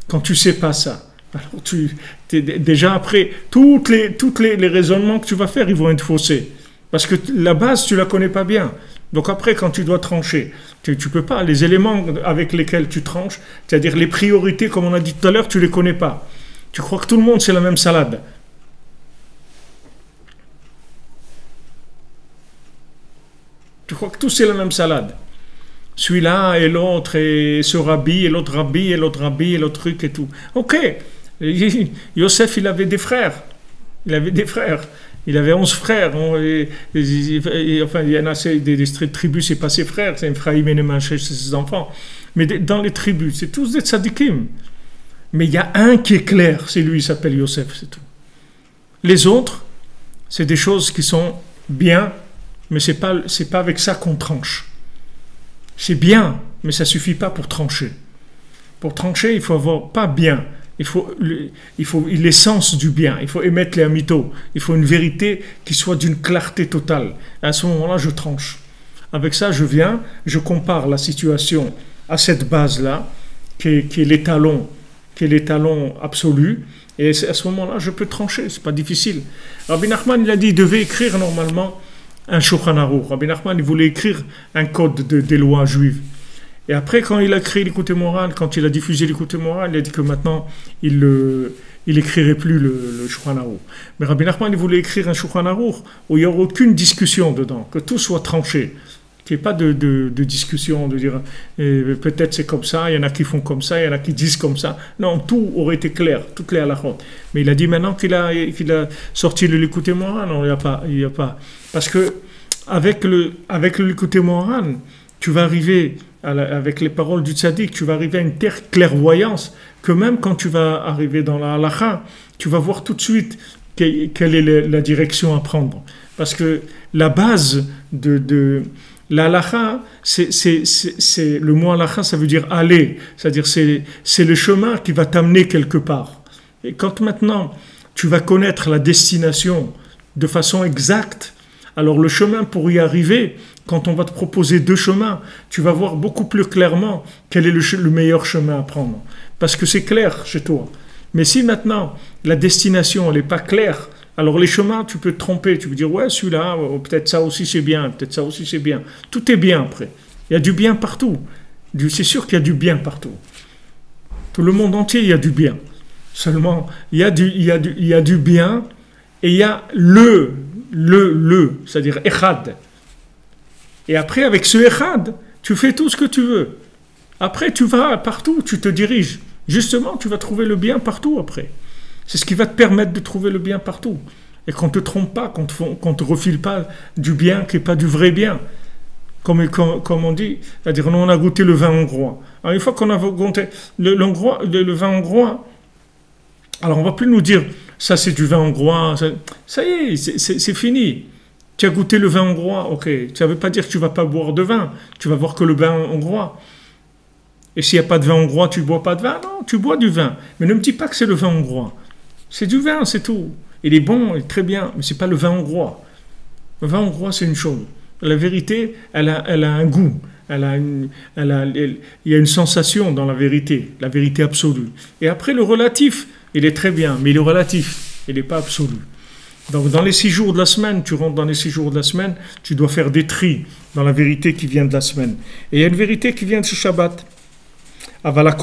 Quand tu ne sais pas ça. Alors déjà après, tous les raisonnements que tu vas faire, ils vont être faussés. Parce que la base, tu ne la connais pas bien. Donc après, quand tu dois trancher, tu ne peux pas. Les éléments avec lesquels tu tranches, c'est-à-dire les priorités, comme on a dit tout à l'heure, tu ne les connais pas. Tu crois que tout le monde, c'est la même salade. Tu crois que tout, c'est la même salade. Celui-là et l'autre, et ce rabbi, et l'autre rabbi, et l'autre rabbi, et l'autre truc et tout. Ok. Yosef, il avait des frères. Il avait 11 frères. Enfin, il y en a des tribus, c'est pas ses frères. C'est Ephraim et Menachem, c'est ses enfants. Mais dans les tribus, c'est tous des tzadikim. Mais il y a un qui est clair, c'est lui, il s'appelle Yosef, c'est tout. Les autres, c'est des choses qui sont bien, mais c'est pas avec ça qu'on tranche. C'est bien, mais ça suffit pas pour trancher. Pour trancher, il faut avoir pas bien. Il faut l'essence du bien. Il faut émettre les amitos. Il faut une vérité qui soit d'une clarté totale. Et à ce moment-là, je tranche. Avec ça, je compare la situation à cette base-là, qui est l'étalon absolu. Et à ce moment-là, je peux trancher. C'est pas difficile. Rabbi Nachman, il a dit, il devait écrire normalement un Shulchan Aruch. Rabbi Nachman, il voulait écrire un code des lois juives. Et après, quand il a créé l'écoute morale, quand il a diffusé l'écoute morale, il a dit que maintenant, il écrirait plus le Shulchan Aruch. Mais Rabbi Nachman, il voulait écrire un Shulchan Aruch où il n'y aurait aucune discussion dedans, que tout soit tranché, qu'il n'y ait pas de discussion, de dire peut-être c'est comme ça, il y en a qui font comme ça, il y en a qui disent comme ça. Non, tout aurait été clair, toutes les halakhot. Mais il a dit maintenant qu'il a sorti le l'écoute morale, non, il n'y a pas. Parce que avec le l'écoute morale, tu vas arriver avec les paroles du tzaddik, tu vas arriver à une telle clairvoyance que même quand tu vas arriver dans la halakha, tu vas voir tout de suite quelle est la direction à prendre. Parce que la base de La halakha, le mot halakha, ça veut dire aller, c'est-à-dire c'est le chemin qui va t'amener quelque part. Et quand maintenant tu vas connaître la destination de façon exacte, alors le chemin pour y arriver, quand on va te proposer deux chemins, tu vas voir beaucoup plus clairement quel est le meilleur chemin à prendre. Parce que c'est clair chez toi. Mais si maintenant la destination elle n'est pas claire, alors les chemins, tu peux te tromper, tu peux dire ouais celui-là, peut-être ça aussi c'est bien, peut-être ça aussi c'est bien. Tout est bien après. Il y a du bien partout. C'est sûr qu'il y a du bien partout. Tout le monde entier, il y a du bien. Seulement, il y a du bien et il y a c'est-à-dire echad. Et après, avec ce echad, tu fais tout ce que tu veux. Après, tu vas partout, tu te diriges. Justement, tu vas trouver le bien partout après. C'est ce qui va te permettre de trouver le bien partout. Et qu'on ne te trompe pas, qu'on ne te refile pas du bien qui n'est pas du vrai bien. Comme on dit, c'est-à-dire nous on a goûté le vin hongrois. Alors une fois qu'on a goûté le vin hongrois, alors on ne va plus nous dire ça c'est du vin hongrois, ça y est, c'est fini. Tu as goûté le vin hongrois, ok. Ça ne veut pas dire que tu ne vas pas boire de vin, tu vas boire que le vin hongrois. Et s'il n'y a pas de vin hongrois, tu ne bois pas de vin? Non, tu bois du vin. Mais ne me dis pas que c'est le vin hongrois. C'est du vin, c'est tout. Il est bon, il est très bien, mais ce n'est pas le vin hongrois. Le vin hongrois, c'est une chose. La vérité, elle a un goût. Il y a une sensation dans la vérité absolue. Et après, le relatif, il est très bien, mais il est relatif, il n'est pas absolu. Donc, dans les 6 jours de la semaine, tu rentres dans les 6 jours de la semaine, tu dois faire des tris dans la vérité qui vient de la semaine. Et il y a une vérité qui vient de ce Shabbat. C'est-à-dire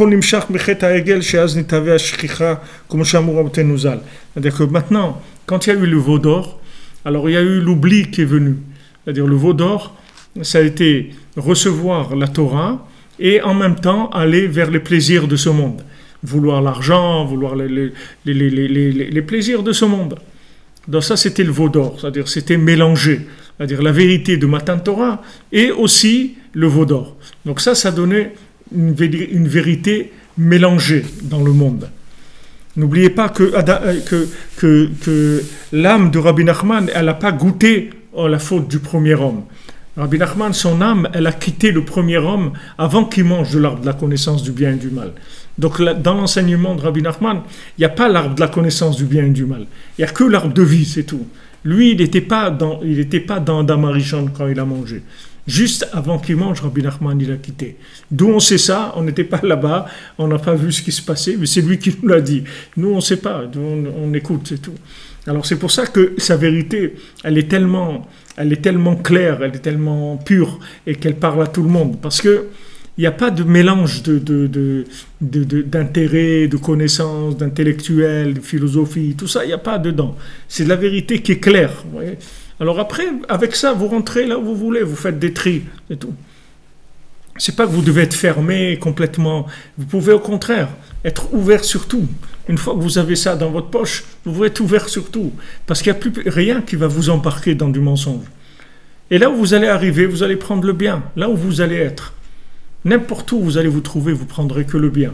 que maintenant, quand il y a eu le veau d'or, alors il y a eu l'oubli qui est venu. C'est-à-dire le veau d'or, ça a été recevoir la Torah et en même temps aller vers les plaisirs de ce monde. Vouloir l'argent, vouloir les plaisirs de ce monde. Donc ça, c'était le veau d'or, c'est-à-dire c'était mélangé. C'est-à-dire la vérité de Matan Torah et aussi le veau d'or. Donc ça donnait une vérité mélangée dans le monde. N'oubliez pas que l'âme de Rabbi Nachman, elle n'a pas goûté la faute du premier homme. Rabbi Nachman, son âme, elle a quitté le premier homme avant qu'il mange de l'arbre de la connaissance du bien et du mal. Donc dans l'enseignement de Rabbi Nachman, il n'y a pas l'arbre de la connaissance du bien et du mal. Il n'y a que l'arbre de vie, c'est tout. Lui, il n'était pas dans Adam Arishon quand il a mangé. Juste avant qu'il mange, Rabbi Nachman, il a quitté. D'où on sait ça? On n'était pas là-bas, on n'a pas vu ce qui se passait, mais c'est lui qui nous l'a dit. Nous, on ne sait pas, on écoute, c'est tout. Alors c'est pour ça que sa vérité, elle est tellement claire, elle est tellement pure, et qu'elle parle à tout le monde. Parce que il n'y a pas de mélange d'intérêt, de connaissances, d'intellectuels, de philosophie, tout ça, il n'y a pas dedans. C'est de la vérité qui est claire, vous voyez. Alors après, avec ça, vous rentrez là où vous voulez, vous faites des tris, c'est tout. C'est pas que vous devez être fermé complètement. Vous pouvez au contraire être ouvert sur tout. Une fois que vous avez ça dans votre poche, vous pouvez être ouvert sur tout. Parce qu'il n'y a plus rien qui va vous embarquer dans du mensonge. Et là où vous allez arriver, vous allez prendre le bien. Là où vous allez être. N'importe où vous allez vous trouver, vous prendrez que le bien.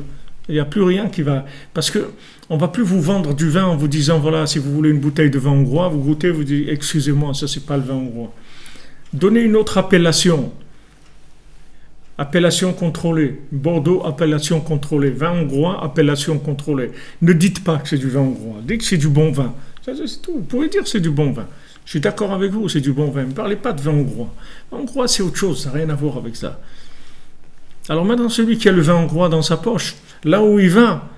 Il n'y a plus rien qui va... Parce que on ne va plus vous vendre du vin en vous disant, voilà, si vous voulez une bouteille de vin hongrois, vous goûtez, vous dites, excusez-moi, ça c'est pas le vin hongrois. Donnez une autre appellation. Appellation contrôlée. Bordeaux, appellation contrôlée. Vin hongrois, appellation contrôlée. Ne dites pas que c'est du vin hongrois. Dites que c'est du bon vin. Ça, c'est tout. Vous pouvez dire que c'est du bon vin. Je suis d'accord avec vous, c'est du bon vin. Ne parlez pas de vin hongrois. Hongrois, c'est autre chose, ça n'a rien à voir avec ça. Alors maintenant, celui qui a le vin hongrois dans sa poche, là où il va,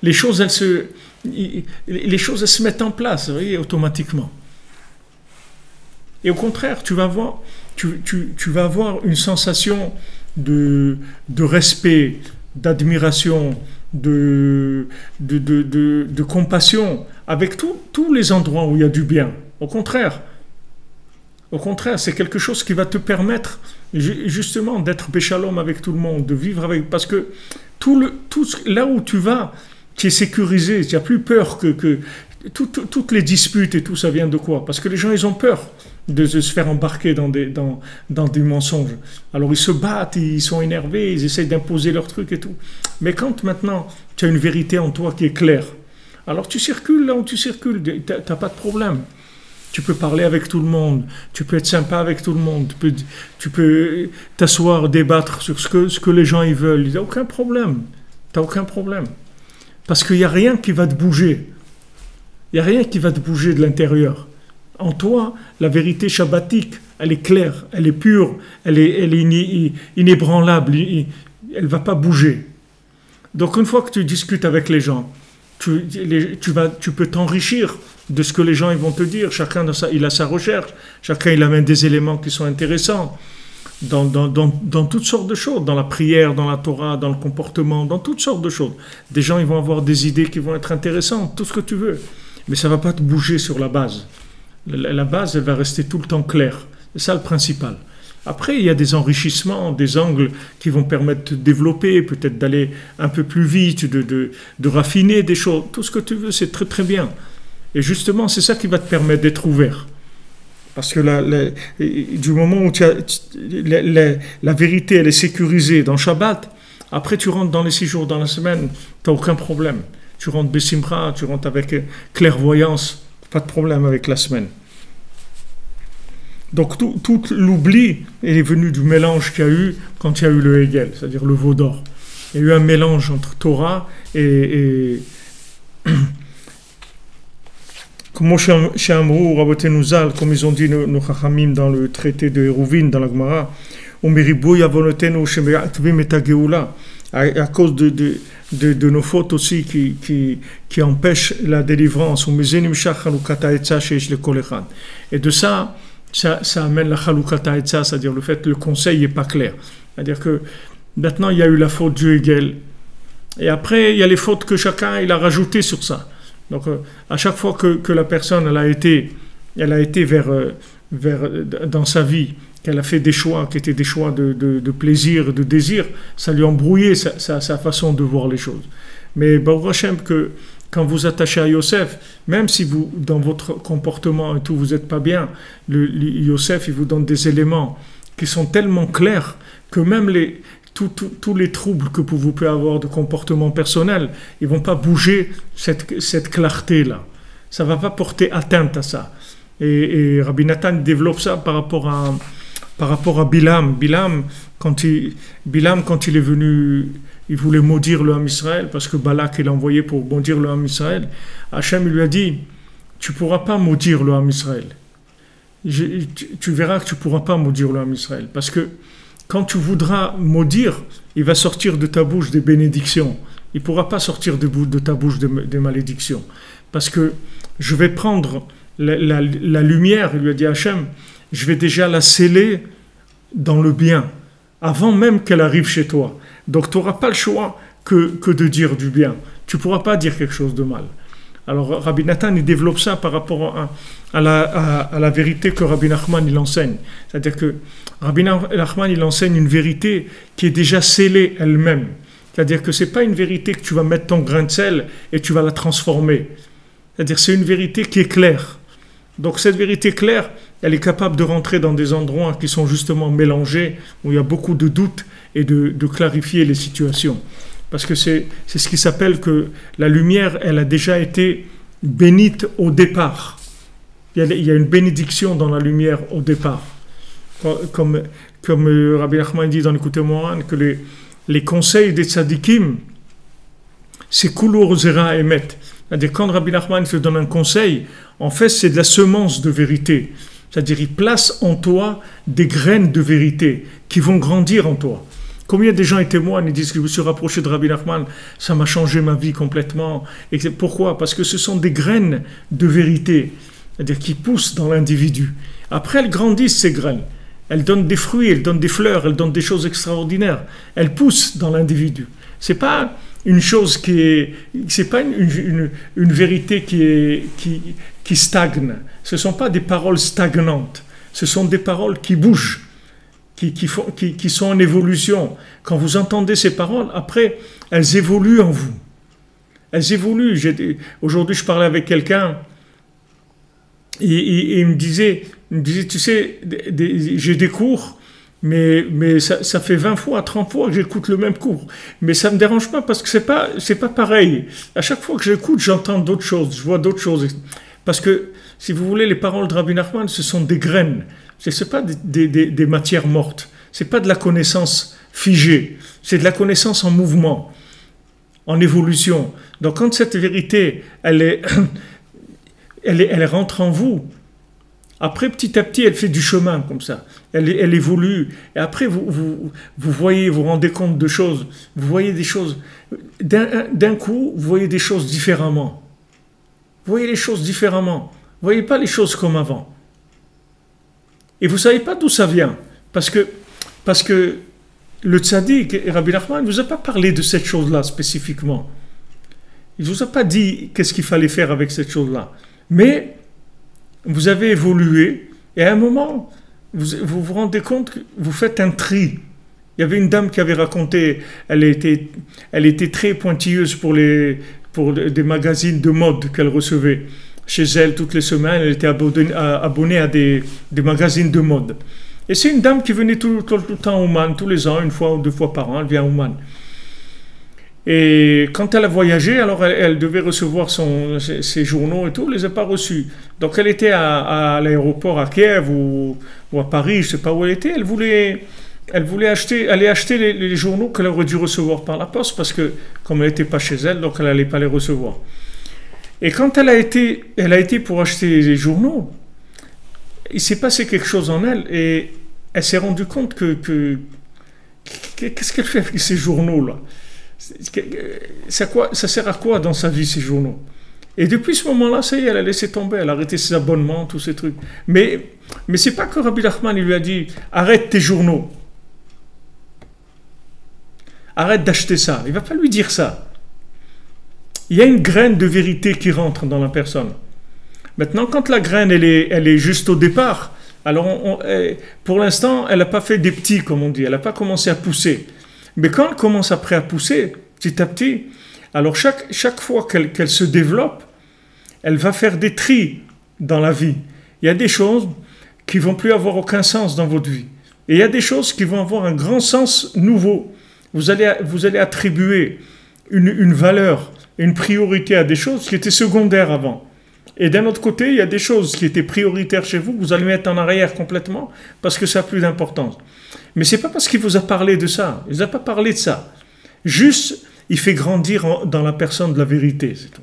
les choses, elles se mettent en place, vous voyez, automatiquement. Et au contraire, tu vas avoir une sensation de respect, d'admiration, de compassion avec tous les endroits où il y a du bien. Au contraire, c'est quelque chose qui va te permettre justement d'être béchalom avec tout le monde, de vivre avec... Parce que là où tu vas, tu es sécurisé, tu n'as plus peur que toutes les disputes et tout, ça vient de quoi? Parce que les gens, ils ont peur de se faire embarquer dans des mensonges. Alors ils se battent, ils sont énervés, ils essayent d'imposer leurs trucs et tout. Mais quand maintenant, tu as une vérité en toi qui est claire, alors tu circules là où tu circules, tu n'as pas de problème. Tu peux parler avec tout le monde, tu peux être sympa avec tout le monde, tu peux t'asseoir, débattre sur ce que les gens ils veulent. Il n'y a aucun problème. Tu n'as aucun problème. Parce qu'il n'y a rien qui va te bouger. Il n'y a rien qui va te bouger de l'intérieur. En toi, la vérité shabbatique, elle est claire, elle est pure, elle est inébranlable, elle ne va pas bouger. Donc une fois que tu discutes avec les gens, tu peux t'enrichir de ce que les gens ils vont te dire. Chacun il a sa recherche, chacun il amène des éléments qui sont intéressants dans toutes sortes de choses, dans la prière, dans la Torah, dans le comportement, dans toutes sortes de choses. Des gens ils vont avoir des idées qui vont être intéressantes, tout ce que tu veux, mais ça ne va pas te bouger sur la base. La base, elle va rester tout le temps claire. C'est ça le principal. Après, il y a des enrichissements, des angles qui vont permettre de développer, peut-être d'aller un peu plus vite, de raffiner des choses. Tout ce que tu veux, c'est très très bien. Et justement, c'est ça qui va te permettre d'être ouvert. Parce que du moment où la vérité, elle est sécurisée dans Shabbat, après tu rentres dans les 6 jours dans la semaine, tu n'as aucun problème. Tu rentres Bessimra, tu rentres avec clairvoyance, pas de problème avec la semaine. Donc tout l'oubli est venu du mélange qu'il y a eu quand il y a eu le Hegel, c'est-à-dire le veau d'or. Il y a eu un mélange entre Torah et comme chez Amrou, Rabotenu Zal, comme ils ont dit nos Chachamim dans le traité de Hérouvine, dans la Gemara, à cause de nos fautes aussi qui empêchent la délivrance. Et de ça amène la Chalukata Etza, c'est-à-dire le fait que le conseil n'est pas clair. C'est-à-dire que maintenant il y a eu la faute du Hegel, et après il y a les fautes que chacun il a rajoutées sur ça. Donc à chaque fois que la personne elle a été vers dans sa vie, qu'elle a fait des choix qui étaient des choix de plaisir, de désir, ça lui a embrouillé sa façon de voir les choses. Mais Baruch Hashem, que quand vous attachez à Yosef, même si vous, dans votre comportement et tout, vous n'êtes pas bien, Yosef, il vous donne des éléments qui sont tellement clairs que même tous les troubles que vous pouvez avoir de comportement personnel, ils ne vont pas bouger cette clarté-là. Ça ne va pas porter atteinte à ça. Et Rabbi Nathan développe ça par rapport à Bilam. Bilam, quand il est venu, il voulait maudire le Ham Israël, parce que Balak il l'a envoyé pour maudire le Ham Israël. Hachem lui a dit, tu ne pourras pas maudire le Ham Israël. Tu verras que tu ne pourras pas maudire le Ham Israël, parce que quand tu voudras maudire, il va sortir de ta bouche des bénédictions. Il ne pourra pas sortir de ta bouche des malédictions. Parce que je vais prendre la lumière, il lui a dit Hachem, je vais déjà la sceller dans le bien, avant même qu'elle arrive chez toi. Donc tu n'auras pas le choix que de dire du bien. Tu ne pourras pas dire quelque chose de mal. Alors Rabbi Nathan, il développe ça par rapport à la vérité que Rabbi Nachman, il enseigne. C'est-à-dire que Rabbi Nachman, il enseigne une vérité qui est déjà scellée elle-même. C'est-à-dire que ce n'est pas une vérité que tu vas mettre ton grain de sel et tu vas la transformer. C'est-à-dire que c'est une vérité qui est claire. Donc cette vérité claire, elle est capable de rentrer dans des endroits qui sont justement mélangés, où il y a beaucoup de doutes, et de clarifier les situations. Parce que c'est ce qui s'appelle que la lumière, elle a déjà été bénite au départ. Il y a une bénédiction dans la lumière au départ. Comme Rabbi Nachman dit dans l'Écoute Moran, que les conseils des tzadikim, c'est Kulur Zera Emet. C'est-à-dire quand Rabbi Nachman te donne un conseil, en fait c'est de la semence de vérité. C'est-à-dire il place en toi des graines de vérité qui vont grandir en toi. Combien de gens témoignent et disent que je me suis rapproché de Rabbi Nachman, ça m'a changé ma vie complètement. Et pourquoi ? Parce que ce sont des graines de vérité, c'est-à-dire qui poussent dans l'individu. Après, elles grandissent ces graines. Elles donnent des fruits, elles donnent des fleurs, elles donnent des choses extraordinaires. Elles poussent dans l'individu. C'est pas une chose c'est pas une vérité qui stagne. Ce sont pas des paroles stagnantes. Ce sont des paroles qui bougent. Qui sont en évolution. Quand vous entendez ces paroles, après, elles évoluent en vous. Elles évoluent. Aujourd'hui, je parlais avec quelqu'un et il me disait, tu sais, j'ai des cours, mais ça fait 20 fois, 30 fois que j'écoute le même cours. Mais ça ne me dérange pas parce que c'est pas pareil. À chaque fois que j'écoute, j'entends d'autres choses, je vois d'autres choses. Parce que, si vous voulez, les paroles de Rabbi Nachman, ce sont des graines. Ce n'est pas des matières mortes. Ce n'est pas de la connaissance figée. C'est de la connaissance en mouvement, en évolution. Donc, quand cette vérité, elle rentre en vous, après, petit à petit, elle fait du chemin comme ça. Elle évolue. Et après, vous voyez, vous rendez compte de choses. Vous voyez des choses. D'un coup, vous voyez des choses différemment. Vous voyez les choses différemment. Vous ne voyez pas les choses comme avant. Et vous ne savez pas d'où ça vient. Parce que le tzaddik, Rabbi Nachman, ne vous a pas parlé de cette chose-là spécifiquement. Il ne vous a pas dit qu'est-ce qu'il fallait faire avec cette chose-là. Mais vous avez évolué et à un moment, vous rendez compte que vous faites un tri. Il y avait une dame qui avait raconté, elle était très pointilleuse pour des magazines de mode qu'elle recevait. Chez elle, toutes les semaines, elle était abonnée à des magazines de mode. Et c'est une dame qui venait tout le temps à Ouman, tous les ans, une fois ou deux fois par an, elle vient à Ouman. Et quand elle a voyagé, alors elle devait recevoir ses journaux et tout, elle ne les a pas reçus. Donc elle était à l'aéroport à Kiev ou à Paris, je ne sais pas où elle était, elle voulait aller acheter les journaux qu'elle aurait dû recevoir par la poste, parce que comme elle n'était pas chez elle, donc elle n'allait pas les recevoir. Et quand elle a été pour acheter les journaux, il s'est passé quelque chose en elle et elle s'est rendue compte qu'est-ce qu'elle fait avec ces journaux-là? Ça sert à quoi dans sa vie, ces journaux? Et depuis ce moment-là, ça y est, elle a laissé tomber, elle a arrêté ses abonnements, tous ces trucs. Mais c'est pas que Rabbi Nachman, il lui a dit arrête tes journaux, arrête d'acheter ça. Il ne va pas lui dire ça. Il y a une graine de vérité qui rentre dans la personne. Maintenant, quand la graine elle est juste au départ, alors pour l'instant, elle n'a pas fait des petits, comme on dit, elle n'a pas commencé à pousser. Mais quand elle commence après à pousser, petit à petit, alors chaque fois qu'elle se développe, elle va faire des tris dans la vie. Il y a des choses qui vont plus avoir aucun sens dans votre vie. Et il y a des choses qui vont avoir un grand sens nouveau. Vous allez attribuer une valeur, une priorité à des choses qui étaient secondaires avant. Et d'un autre côté, il y a des choses qui étaient prioritaires chez vous, que vous allez mettre en arrière complètement parce que ça a plus d'importance. Mais ce n'est pas parce qu'il vous a parlé de ça. Il ne vous a pas parlé de ça. Juste, il fait grandir dans la personne de la vérité, c'est tout.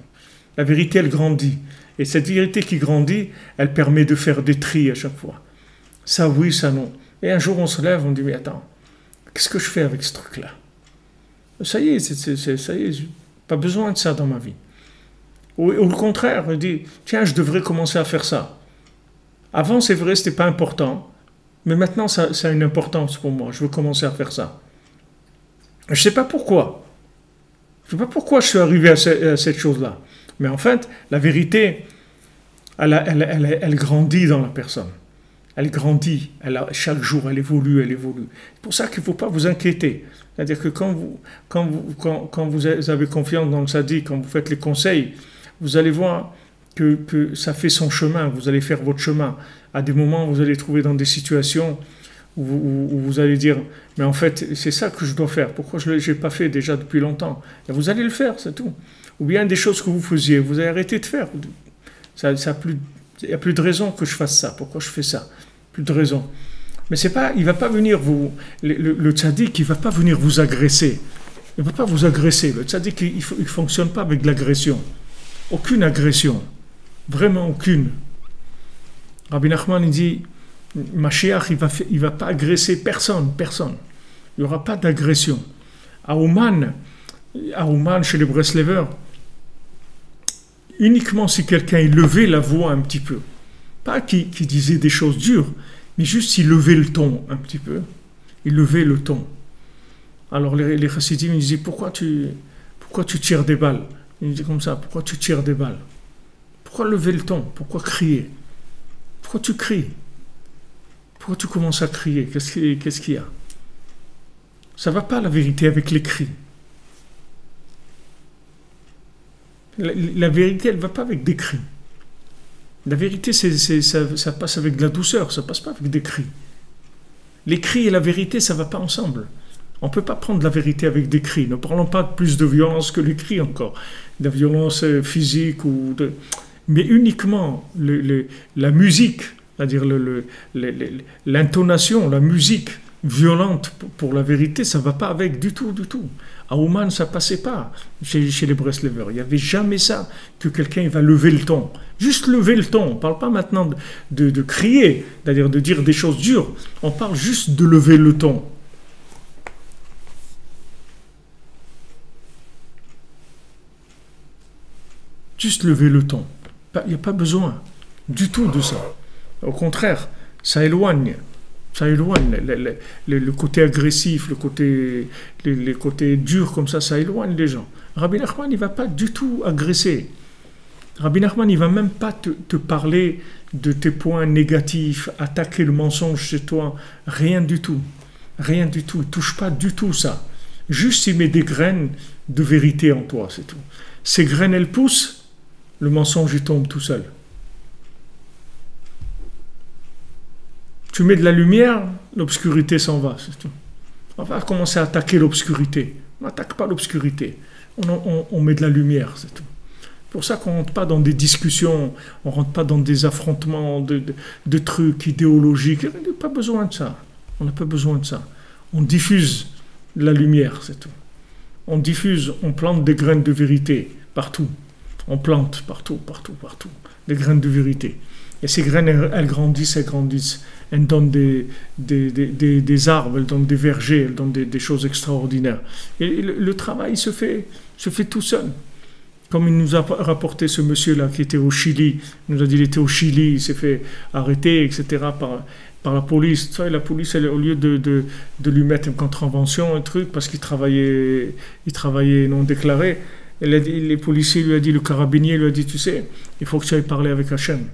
La vérité, elle grandit. Et cette vérité qui grandit, elle permet de faire des tris à chaque fois. Ça oui, ça non. Et un jour, on se lève, on dit, mais attends, qu'est-ce que je fais avec ce truc-là? Ça y est, ça y est, j'ai pas besoin de ça dans ma vie. Ou au contraire, on dit, tiens, je devrais commencer à faire ça. Avant, c'est vrai, ce n'était pas important, mais maintenant, ça a une importance pour moi. Je veux commencer à faire ça. Je ne sais pas pourquoi. Je ne sais pas pourquoi je suis arrivé à cette chose-là. Mais en fait, la vérité, elle grandit dans la personne. Elle grandit. Chaque jour, elle évolue, elle évolue. C'est pour ça qu'il ne faut pas vous inquiéter. C'est-à-dire que quand vous avez confiance dans le tzaddik, quand vous faites les conseils, vous allez voir que ça fait son chemin, vous allez faire votre chemin. À des moments, vous allez trouver dans des situations où vous allez dire, mais en fait, c'est ça que je dois faire. Pourquoi je ne l'ai pas fait déjà depuis longtemps? Et vous allez le faire, c'est tout. Ou bien des choses que vous faisiez, vous allez arrêter de faire. Il n'y a plus de raison que je fasse ça. Pourquoi je fais ça? Plus de raison. Mais c'est pas, il ne va pas venir le tzaddik, il ne va pas venir vous agresser. Il ne va pas vous agresser. Le tzaddik, il ne fonctionne pas avec de l'agression. Aucune agression. Vraiment aucune. Rabbi Nachman, il dit, Mashiach, il va pas agresser personne. Il n'y aura pas d'agression. À Ouman, chez les Breslevers, uniquement si quelqu'un levait la voix un petit peu. Pas qui disait des choses dures, mais juste il levait le ton un petit peu. Il levait le ton. Alors les chassidim, ils disaient, pourquoi tu tires des balles? Ils disaient comme ça, pourquoi tu tires des balles? Pourquoi lever le ton? Pourquoi crier? Pourquoi tu cries? Pourquoi tu commences à crier? Qu'est-ce qu'il y a? Ça ne va pas la vérité avec les cris. La vérité, elle ne va pas avec des cris. La vérité, ça passe avec de la douceur, ça ne passe pas avec des cris. Les cris et la vérité, ça ne va pas ensemble. On ne peut pas prendre la vérité avec des cris. Ne parlons pas de plus de violence que les cris encore. De violence physique ou de... mais uniquement la musique, c'est-à-dire l'intonation, la musique violente pour la vérité, ça ne va pas avec du tout, du tout. À Ouman, ça ne passait pas chez les Breslevers. Il n'y avait jamais ça, que quelqu'un va lever le ton. Juste lever le ton. On ne parle pas maintenant de crier, c'est-à-dire de dire des choses dures. On parle juste de lever le ton. Juste lever le ton. Il n'y a pas besoin du tout de ça. Au contraire, ça éloigne. Ça éloigne le côté agressif, les côtés durs comme ça éloigne les gens. Rabbi Nachman, il ne va pas du tout agresser. Rabbi Nachman, il ne va même pas te parler de tes points négatifs, attaquer le mensonge chez toi. Rien du tout. Rien du tout. Il ne touche pas du tout ça. Juste, il met des graines de vérité en toi, c'est tout. Ces graines, elles poussent, le mensonge, il tombe tout seul. Tu mets de la lumière, l'obscurité s'en va, c'est tout. On va commencer à attaquer l'obscurité. On n'attaque pas l'obscurité. On met de la lumière, c'est tout. C'est pour ça qu'on ne rentre pas dans des discussions, on ne rentre pas dans des affrontements de trucs idéologiques. On n'a pas besoin de ça. On n'a pas besoin de ça. On diffuse de la lumière, c'est tout. On diffuse, on plante des graines de vérité partout. On plante partout, partout, partout. Des graines de vérité. Et ces graines, elles grandissent, elles grandissent. Elles donnent des arbres, elles donnent des vergers, elles donnent des choses extraordinaires. Et le travail se fait tout seul. Comme il nous a rapporté ce monsieur-là qui était au Chili, il nous a dit qu'il était au Chili, il s'est fait arrêter, etc. par la police. La police, elle, au lieu de lui mettre une contravention, un truc, parce qu'il travaillait non déclaré, les policiers lui ont dit, le carabinier lui a dit, tu sais, il faut que tu ailles parler avec Hachem.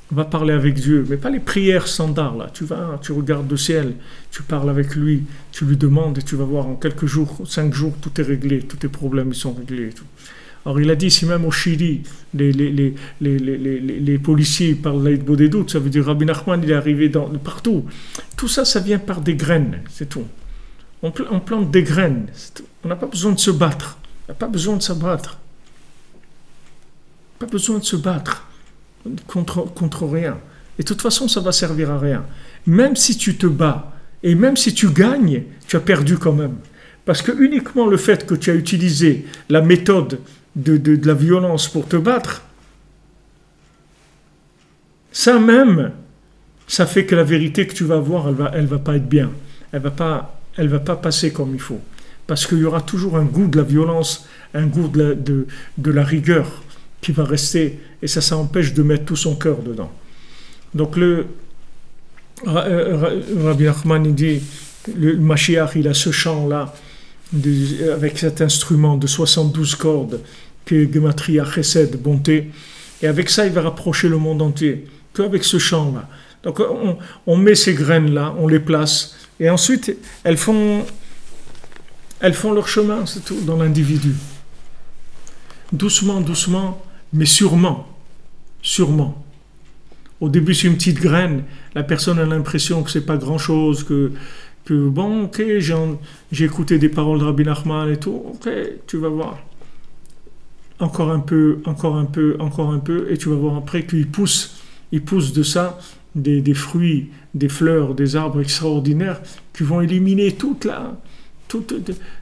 On va parler avec Dieu, mais pas les prières standards là. Tu vas, tu regardes le ciel, tu parles avec lui, tu lui demandes et tu vas voir en quelques jours, 5 jours, tout est réglé, tous tes problèmes ils sont réglés. Et tout. Alors il a dit, si même au Chili, les policiers parlent l'Aïd Bodédout, ça veut dire Rabbi Nachman il est arrivé partout. Tout ça, ça vient par des graines, c'est tout. On plante des graines, c'est tout. On n'a pas besoin de se battre. On n'a pas besoin de se battre. Pas besoin de se battre. Contre rien. Et de toute façon, ça va servir à rien. Même si tu te bats, et même si tu gagnes, tu as perdu quand même. Parce que uniquement le fait que tu as utilisé la méthode de la violence pour te battre, ça même, ça fait que la vérité que tu vas avoir, elle va pas être bien. Elle va pas passer comme il faut. Parce qu'il y aura toujours un goût de la violence, un goût de la rigueur qui va rester, et ça empêche de mettre tout son cœur dedans. Donc Rabbi Nachman il dit, le Mashiach il a ce chant-là, avec cet instrument de 72 cordes, qui est Gematria Chesed, bonté, et avec ça il va rapprocher le monde entier, qu'avec ce chant-là. Donc on met ces graines-là, on les place, et ensuite elles font leur chemin, c'est tout, dans l'individu. Doucement, doucement, mais sûrement. Au début, c'est une petite graine. La personne a l'impression que c'est pas grand-chose, que bon, ok, j'ai écouté des paroles de Rabbi Nachman et tout, ok, tu vas voir. Encore un peu, et tu vas voir après qu'il pousse de ça des fruits, des fleurs, des arbres extraordinaires qui vont éliminer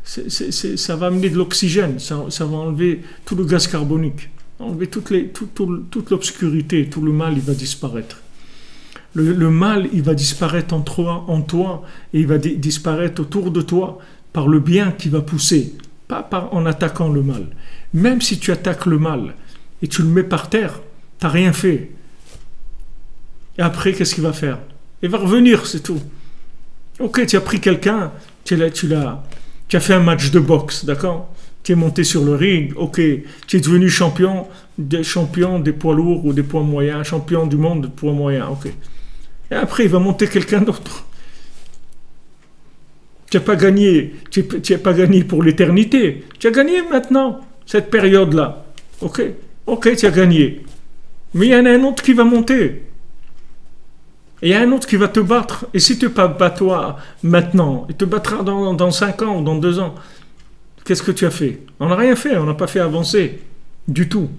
ça va amener de l'oxygène, ça va enlever tout le gaz carbonique, enlever toute l'obscurité, tout le mal, il va disparaître. Le mal, il va disparaître en toi, et il va disparaître autour de toi par le bien qui va pousser, pas en attaquant le mal. Même si tu attaques le mal et tu le mets par terre, tu n'as rien fait. Et après, qu'est-ce qu'il va faire? Il va revenir, c'est tout. Ok, tu as pris quelqu'un, tu as fait un match de boxe, d'accord? Tu es monté sur le ring, ok, tu es devenu champion des poids lourds ou des poids moyens, champion du monde de poids moyens, ok. Et après, il va monter quelqu'un d'autre. Tu n'as pas gagné pour l'éternité, tu as gagné maintenant, cette période-là, ok, tu as gagné. Mais il y en a un autre qui va monter. Et il y a un autre qui va te battre. Et si tu ne te bats toi maintenant, il te battra dans 5 ans ou dans 2 ans, qu'est-ce que tu as fait? On n'a rien fait, on n'a pas fait avancer du tout.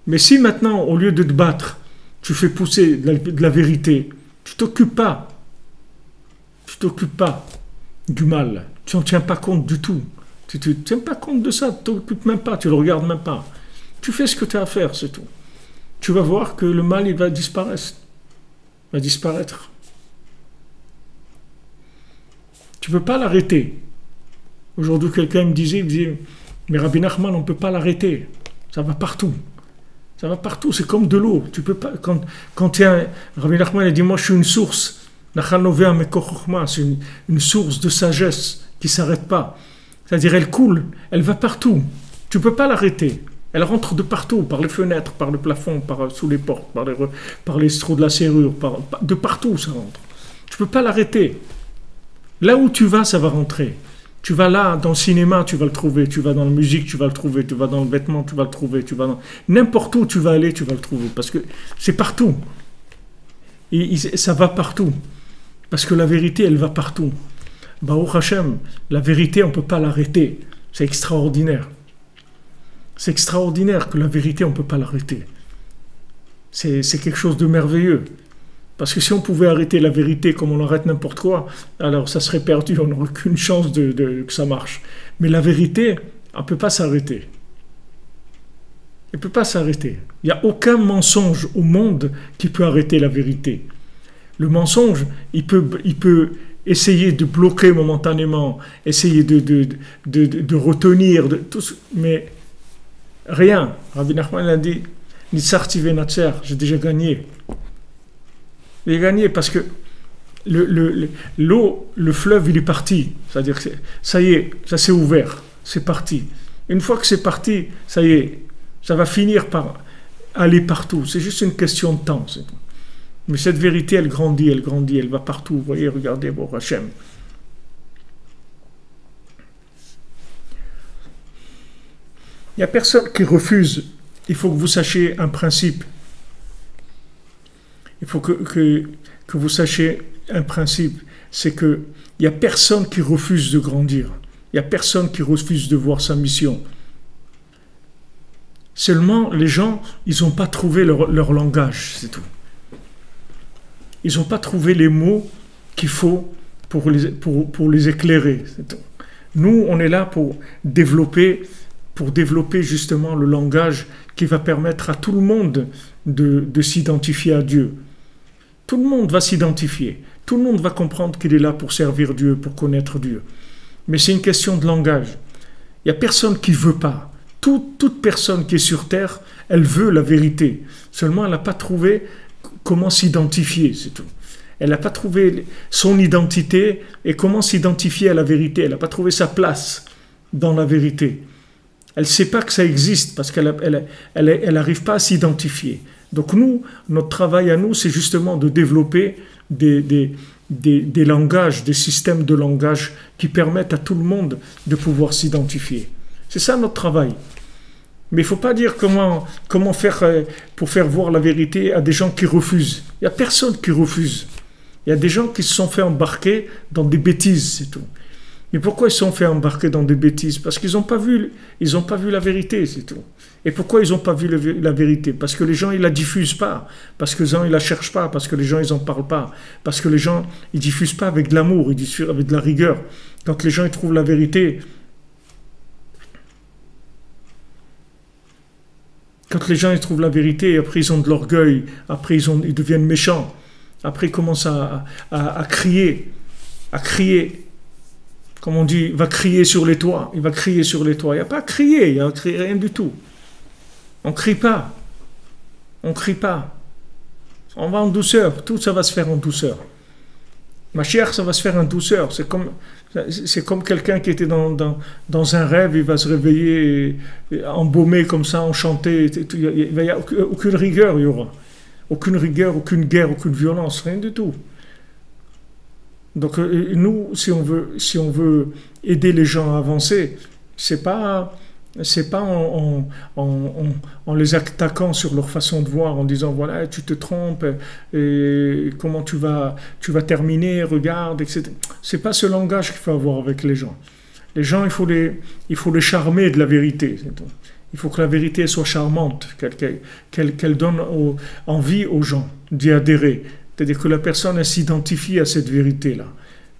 Mais si maintenant, au lieu de te battre, tu fais pousser de la vérité, tu t'occupes pas. Tu t'occupes pas du mal. Tu n'en tiens pas compte du tout. Tu ne tiens pas compte de ça, tu t'occupes même pas, tu le regardes même pas. Tu fais ce que tu as à faire, c'est tout. Tu vas voir que le mal, il va disparaître. Il va disparaître. Tu ne peux pas l'arrêter. Aujourd'hui, quelqu'un me disait, mais Rabbi Nachman, on ne peut pas l'arrêter. Ça va partout. Ça va partout, c'est comme de l'eau. Tu peux pas, quand il y a Rabbi Nachman, il dit, moi je suis une source. C'est une source de sagesse qui ne s'arrête pas. C'est-à-dire, elle coule, elle va partout. Tu ne peux pas l'arrêter. Elle rentre de partout, par les fenêtres, par le plafond, sous les portes, par les trous de la serrure, de partout ça rentre. Tu ne peux pas l'arrêter. Là où tu vas, ça va rentrer. Tu vas là, dans le cinéma, tu vas le trouver. Tu vas dans la musique, tu vas le trouver. Tu vas dans le vêtement, tu vas le trouver. Tu vas dans... N'importe où tu vas aller, tu vas le trouver. Parce que c'est partout. Et ça va partout. Parce que la vérité, elle va partout. Baruch Hashem, la vérité, on ne peut pas l'arrêter. C'est extraordinaire. C'est extraordinaire que la vérité, on ne peut pas l'arrêter. C'est quelque chose de merveilleux. Parce que si on pouvait arrêter la vérité comme on arrête n'importe quoi, alors ça serait perdu, on n'aurait aucune chance que ça marche. Mais la vérité, elle ne peut pas s'arrêter. Elle ne peut pas s'arrêter. Il n'y a aucun mensonge au monde qui peut arrêter la vérité. Le mensonge, il peut essayer de bloquer momentanément, essayer de retenir, mais rien. Rabbi Nachman a dit, Nitzarti ve'natzer, j'ai déjà gagné. J'ai gagné parce que l'eau, le fleuve, il est parti. C'est-à-dire que ça y est, ça s'est ouvert, c'est parti. Une fois que c'est parti, ça y est, ça va finir par aller partout. C'est juste une question de temps, c'est tout. Mais cette vérité, elle grandit, elle va partout. Vous voyez, regardez, bon, Hachem. Il n'y a personne qui refuse. Il faut que vous sachiez un principe. Il faut que vous sachiez un principe. C'est qu'il n'y a personne qui refuse de grandir. Il n'y a personne qui refuse de voir sa mission. Seulement, les gens, ils n'ont pas trouvé leur langage, c'est tout. Ils n'ont pas trouvé les mots qu'il faut pour les éclairer. C'est tout. Nous, on est là pour développer justement le langage qui va permettre à tout le monde de s'identifier à Dieu. Tout le monde va s'identifier. Tout le monde va comprendre qu'il est là pour servir Dieu, pour connaître Dieu. Mais c'est une question de langage. Il n'y a personne qui ne veut pas. Toute personne qui est sur terre, elle veut la vérité. Seulement, elle n'a pas trouvé comment s'identifier, c'est tout. Elle n'a pas trouvé son identité et comment s'identifier à la vérité. Elle n'a pas trouvé sa place dans la vérité. Elle ne sait pas que ça existe parce qu'elle n'arrive pas à s'identifier. Donc nous, notre travail à nous, c'est justement de développer des langages, des systèmes de langage qui permettent à tout le monde de pouvoir s'identifier. C'est ça notre travail. Mais il ne faut pas dire comment faire pour faire voir la vérité à des gens qui refusent. Il n'y a personne qui refuse. Il y a des gens qui se sont fait embarquer dans des bêtises, c'est tout. Mais pourquoi ils se sont fait embarquer dans des bêtises? Parce qu'ils n'ont pas vu la vérité, c'est tout. Et pourquoi ils n'ont pas vu la vérité? Parce que les gens, ils ne la diffusent pas. Parce que les gens, ils ne la cherchent pas. Parce que les gens, ils n'en parlent pas. Parce que les gens, ils ne diffusent pas avec de l'amour, ils diffusent avec de la rigueur. Quand les gens, ils trouvent la vérité... Quand les gens ils trouvent la vérité, après ils ont de l'orgueil, après ils deviennent méchants, après ils commencent à crier, comme on dit, il va crier sur les toits, il va crier sur les toits. Il n'y a pas à crier, il n'y a rien du tout. On ne crie pas, on va en douceur, tout ça va se faire en douceur. Ma chère, ça va se faire en douceur, c'est comme quelqu'un qui était dans un rêve, il va se réveiller embaumé comme ça, enchanté. Il n'y a aucune rigueur, il y aura. Aucune rigueur, aucune guerre, aucune violence, rien du tout. Donc nous, si on veut aider les gens à avancer, c'est pas en les attaquant sur leur façon de voir, en disant voilà, tu te trompes, et comment tu vas terminer, regarde, etc. C'est pas ce langage qu'il faut avoir avec les gens. Les gens, il faut les charmer de la vérité, c'est tout. Il faut que la vérité soit charmante, qu'elle donne envie aux gens d'y adhérer. C'est-à-dire que la personne elle s'identifie à cette vérité-là.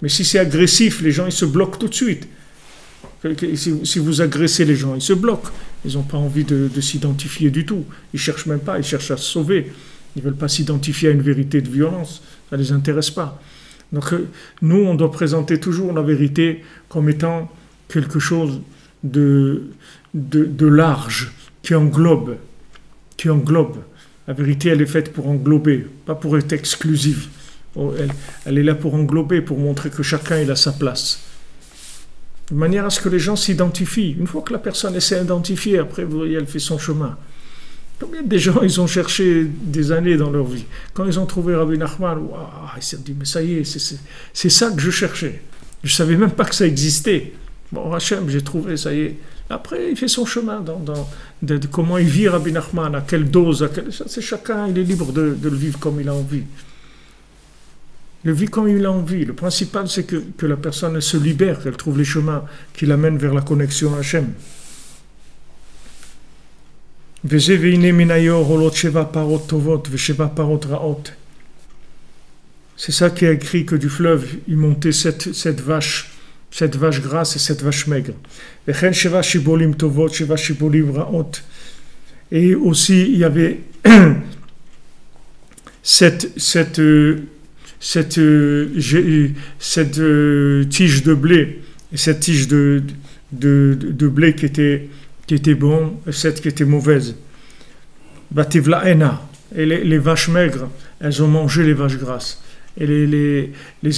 Mais si c'est agressif, les gens ils se bloquent tout de suite. Si vous agressez les gens, ils se bloquent. Ils n'ont pas envie de s'identifier du tout. Ils ne cherchent même pas, ils cherchent à se sauver. Ils ne veulent pas s'identifier à une vérité de violence. Ça ne les intéresse pas. Donc nous, on doit présenter toujours la vérité comme étant quelque chose de large, qui englobe. La vérité, elle est faite pour englober, pas pour être exclusive. Elle est là pour englober, pour montrer que chacun il a sa place. De manière à ce que les gens s'identifient. Une fois que la personne s'est identifiée, après, vous voyez, elle fait son chemin. Combien de gens, ils ont cherché des années dans leur vie. Quand ils ont trouvé Rabbi Nachman, ils se sont dit, mais ça y est, c'est ça que je cherchais. Je ne savais même pas que ça existait. Bon, Hachem, j'ai trouvé, ça y est. Après, il fait son chemin de comment il vit Rabbi Nachman, à quelle dose, c'est chacun, il est libre de le vivre comme il a envie. Il vit comme il a envie. Le principal, c'est que la personne elle se libère, qu'elle trouve les chemins qui l'amènent vers la connexion à Hachem. C'est ça qui a écrit que du fleuve, il montait cette vache grasse et cette vache maigre. Et aussi, il y avait cette tige de blé et cette tige de blé qui était bon et cette qui était mauvaise. Et les vaches maigres, elles ont mangé les vaches grasses. Et les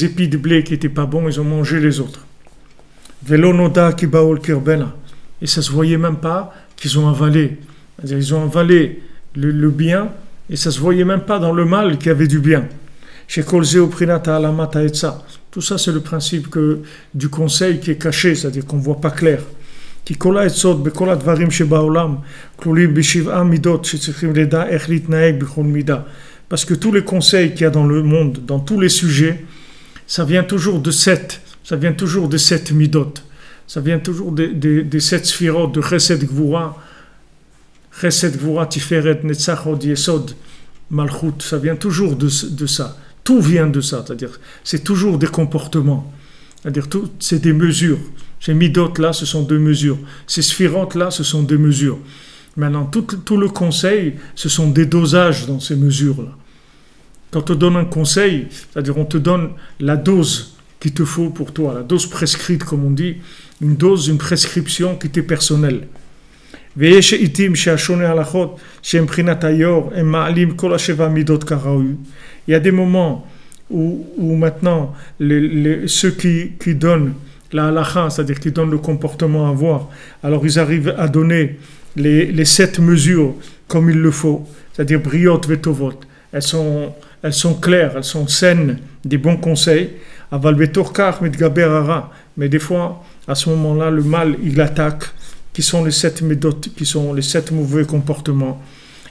épis de blé qui n'étaient pas bons, ils ont mangé les autres. Et ça se voyait même pas qu'ils ont avalé. C'est-à-dire, ils ont avalé le bien et ça se voyait même pas dans le mal qu'il y avait du bien. Tout ça, c'est le principe du conseil qui est caché, c'est-à-dire qu'on ne voit pas clair. Parce que tous les conseils qu'il y a dans le monde, dans tous les sujets, ça vient toujours de sept midot. Ça vient toujours des sept sphirot de Chesed Gvura, Tiferet, Netzach, Od, Yesod, Malchut. Ça vient toujours de ça. Tout vient de ça, c'est-à-dire c'est toujours des comportements, c'est-à-dire c'est des mesures. Ces midot là, ce sont des mesures. Ces sphirotes là, ce sont des mesures. Maintenant, tout le conseil, ce sont des dosages dans ces mesures là. Quand on te donne un conseil, c'est-à-dire on te donne la dose qu'il te faut pour toi, la dose prescrite comme on dit, une prescription qui t'est personnelle. Il y a des moments où maintenant, ceux qui donnent la halakha, c'est-à-dire qui donnent le comportement à avoir, alors ils arrivent à donner les 7 mesures comme il le faut, c'est-à-dire briot vetovot. Elles sont claires, elles sont saines, des bons conseils. Mais des fois, à ce moment-là, le mal, il attaque, qui sont les 7 médotes, qui sont les 7 mauvais comportements,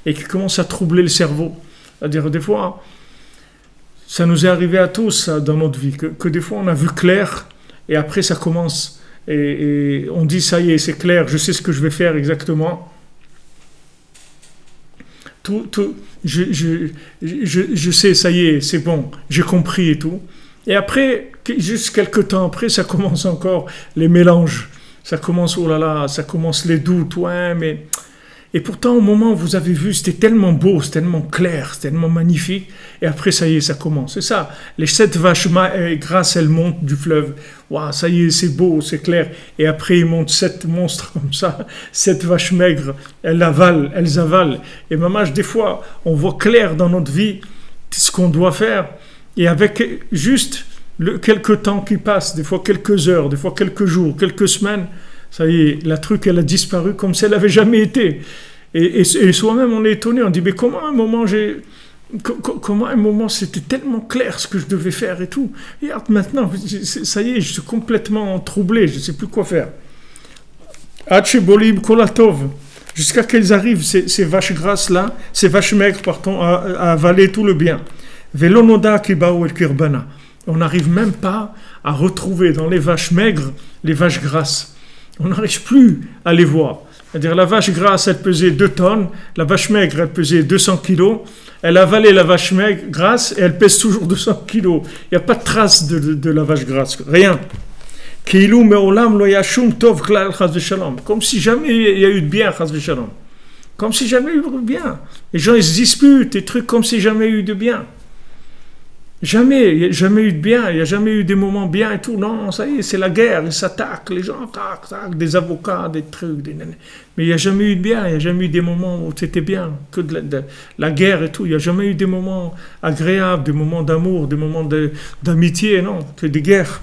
et qui commencent à troubler le cerveau. C'est-à-dire, des fois, ça nous est arrivé à tous ça, dans notre vie, que des fois on a vu clair, et après ça commence, et on dit ça y est, c'est clair, je sais ce que je vais faire exactement. Je sais, ça y est, c'est bon, j'ai compris et tout. Et après, juste quelques temps après, ça commence encore les mélanges. Ça commence, oh là là, ça commence les doutes, ouais, mais... Et pourtant, au moment où vous avez vu, c'était tellement beau, c'était tellement clair, c'était tellement magnifique. Et après, ça y est, ça commence. C'est ça. Les 7 vaches grasses, elles montent du fleuve. Waouh, ça y est, c'est beau, c'est clair. Et après, ils montent 7 monstres comme ça. 7 vaches maigres, elles avalent. Et maman, des fois, on voit clair dans notre vie ce qu'on doit faire. Et avec juste quelques temps qui passent, des fois quelques heures, des fois quelques jours, quelques semaines, ça y est, la truc, elle a disparu comme si elle n'avait jamais été. Et soi-même, on est étonné, on dit, mais comment à un moment c'était tellement clair ce que je devais faire et tout. Et maintenant, ça y est, je suis complètement troublé, je ne sais plus quoi faire. Jusqu'à qu'elles arrivent, ces vaches grasses-là, ces vaches maigres, à avaler tout le bien. On n'arrive même pas à retrouver dans les vaches maigres les vaches grasses. On n'arrive plus à les voir. C'est-à-dire la vache grasse, elle pesait 2 tonnes, la vache maigre, elle pesait 200 kilos, elle avalait la vache maigre, grasse et elle pèse toujours 200 kilos. Il n'y a pas de trace de la vache grasse, rien. Comme si jamais il y a eu de bien, comme si jamais il y a eu de bien. Les gens ils se disputent, des trucs comme si jamais il y a eu de bien. Jamais, il n'y a jamais eu de bien, il n'y a jamais eu des moments bien et tout. Non, ça y est, c'est la guerre, ils s'attaquent, les gens attaquent, des avocats, des trucs. Mais il n'y a jamais eu de bien, il n'y a jamais eu des moments où c'était bien, que de la guerre et tout. Il n'y a jamais eu des moments agréables, des moments d'amour, des moments d'amitié, non, que des guerres.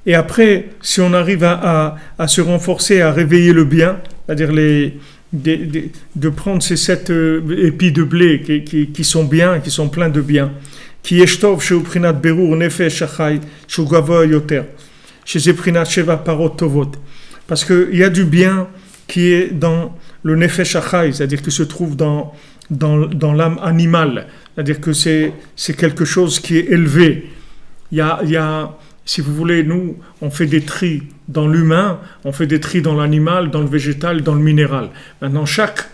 Et après, si on arrive à se renforcer, à réveiller le bien, c'est-à-dire de prendre ces 7 épis de blé qui sont bien, qui sont pleins de bien, qui eshtov chez Uprinat Berur Nefesh Achai, chez Gavoa Yoter, chez Uprinat Sheva Parot Tovot. Parce qu'il y a du bien qui est dans le Nefesh Achai, c'est-à-dire qui se trouve dans l'âme animale, c'est-à-dire que c'est quelque chose qui est élevé. Il y a si vous voulez, nous, on fait des tris dans l'humain, on fait des tris dans l'animal, dans le végétal, dans le minéral. Maintenant, chaque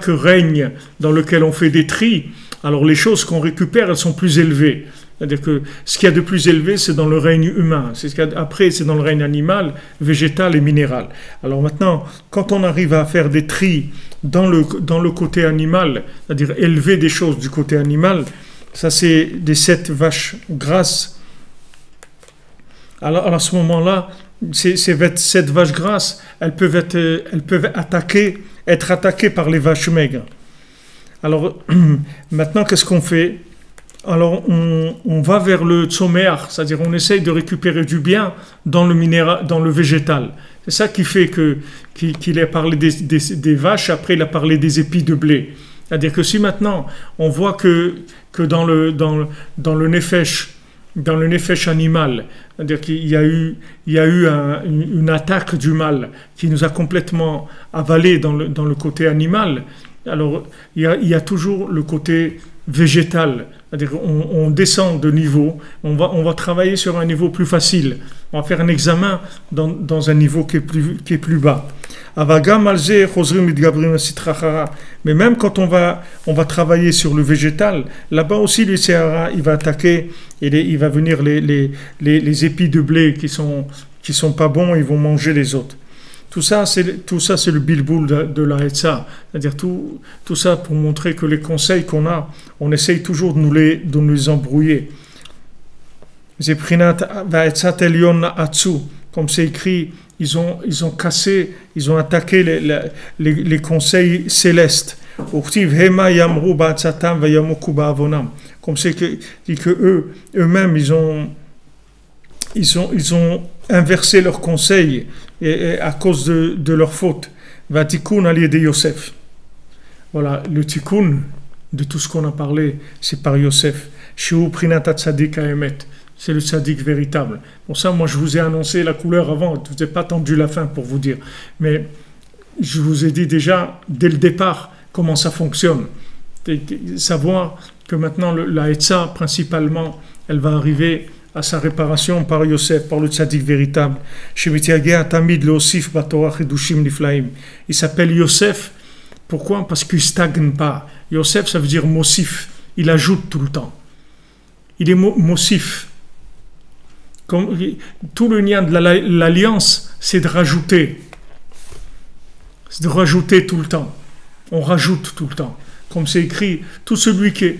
règne dans lequel on fait des tris, alors les choses qu'on récupère, elles sont plus élevées. C'est-à-dire que ce qu'il y a de plus élevé, c'est dans le règne humain. Après, c'est dans le règne animal, végétal et minéral. Alors maintenant, quand on arrive à faire des tris dans le côté animal, c'est-à-dire élever des choses du côté animal, ça c'est des 7 vaches grasses. Alors à ce moment-là, ces 7 vaches grasses, elles peuvent être attaquées par les vaches maigres. Alors maintenant, qu'est-ce qu'on fait? Alors on va vers le tsoméar, c'est-à-dire on essaye de récupérer du bien dans le minéral, dans le végétal. C'est ça qui fait qu'il a parlé des vaches, après il a parlé des épis de blé. C'est-à-dire que si maintenant on voit que dans le nefesh, dans le nefesh animal, c'est-à-dire qu'il y a eu une attaque du mal qui nous a complètement avalé dans le côté animal, alors il y a toujours le côté végétal, c'est-à-dire on descend de niveau, on va travailler sur un niveau plus facile, on va faire un examen dans un niveau qui est plus bas. Mais même quand on va travailler sur le végétal, là-bas aussi le Sahara, il va attaquer et il va venir les épis de blé qui sont pas bons, ils vont manger les autres. Tout ça c'est le bilboul de la Hetza, c'est-à-dire tout ça pour montrer que les conseils qu'on a, on essaye toujours de nous les embrouiller. Comme c'est écrit, ils ont cassé, ils ont attaqué les conseils célestes. Comme c'est dit que eux-mêmes ils ont inversé leurs conseils et à cause de leur faute. Va tikkun allié de Yosef. Voilà, le tikkun de tout ce qu'on a parlé, c'est par Yosef. Shiu prinata tzadik haemet. C'est le tzaddik véritable. Pour ça, moi, je vous ai annoncé la couleur avant. Je ne vous ai pas attendu la fin pour vous dire. Mais je vous ai dit déjà, dès le départ, comment ça fonctionne. Savoir que maintenant, la Hetza, principalement, elle va arriver à sa réparation par Yosef, par le tzaddik véritable. Il s'appelle Yosef. Pourquoi? Parce qu'il ne stagne pas. Yosef, ça veut dire mosif. Il ajoute tout le temps. Il est mosif. Tout le lien de l'alliance, c'est de rajouter. C'est de rajouter tout le temps. On rajoute tout le temps. Comme c'est écrit, tout celui qui est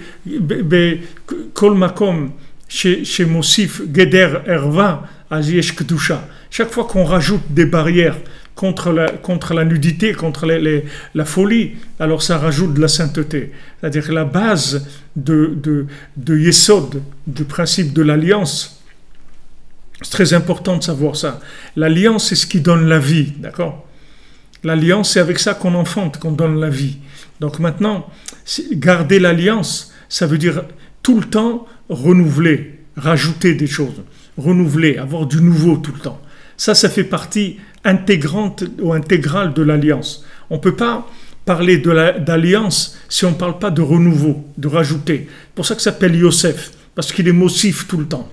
Kol Makom chez Mosif, Geder Erva, Aziesh Kedusha. Chaque fois qu'on rajoute des barrières contre la nudité, contre la folie, alors ça rajoute de la sainteté. C'est-à-dire que la base de Yesod, du principe de l'alliance, c'est très important de savoir ça. L'alliance, c'est ce qui donne la vie, d'accord? L'alliance, c'est avec ça qu'on enfante, qu'on donne la vie. Donc maintenant, garder l'alliance, ça veut dire tout le temps renouveler, rajouter des choses, renouveler, avoir du nouveau tout le temps. Ça fait partie intégrante ou intégrale de l'alliance. On ne peut pas parler d'alliance si on ne parle pas de renouveau, de rajouter. C'est pour ça que ça s'appelle Yosef, parce qu'il est mosif tout le temps.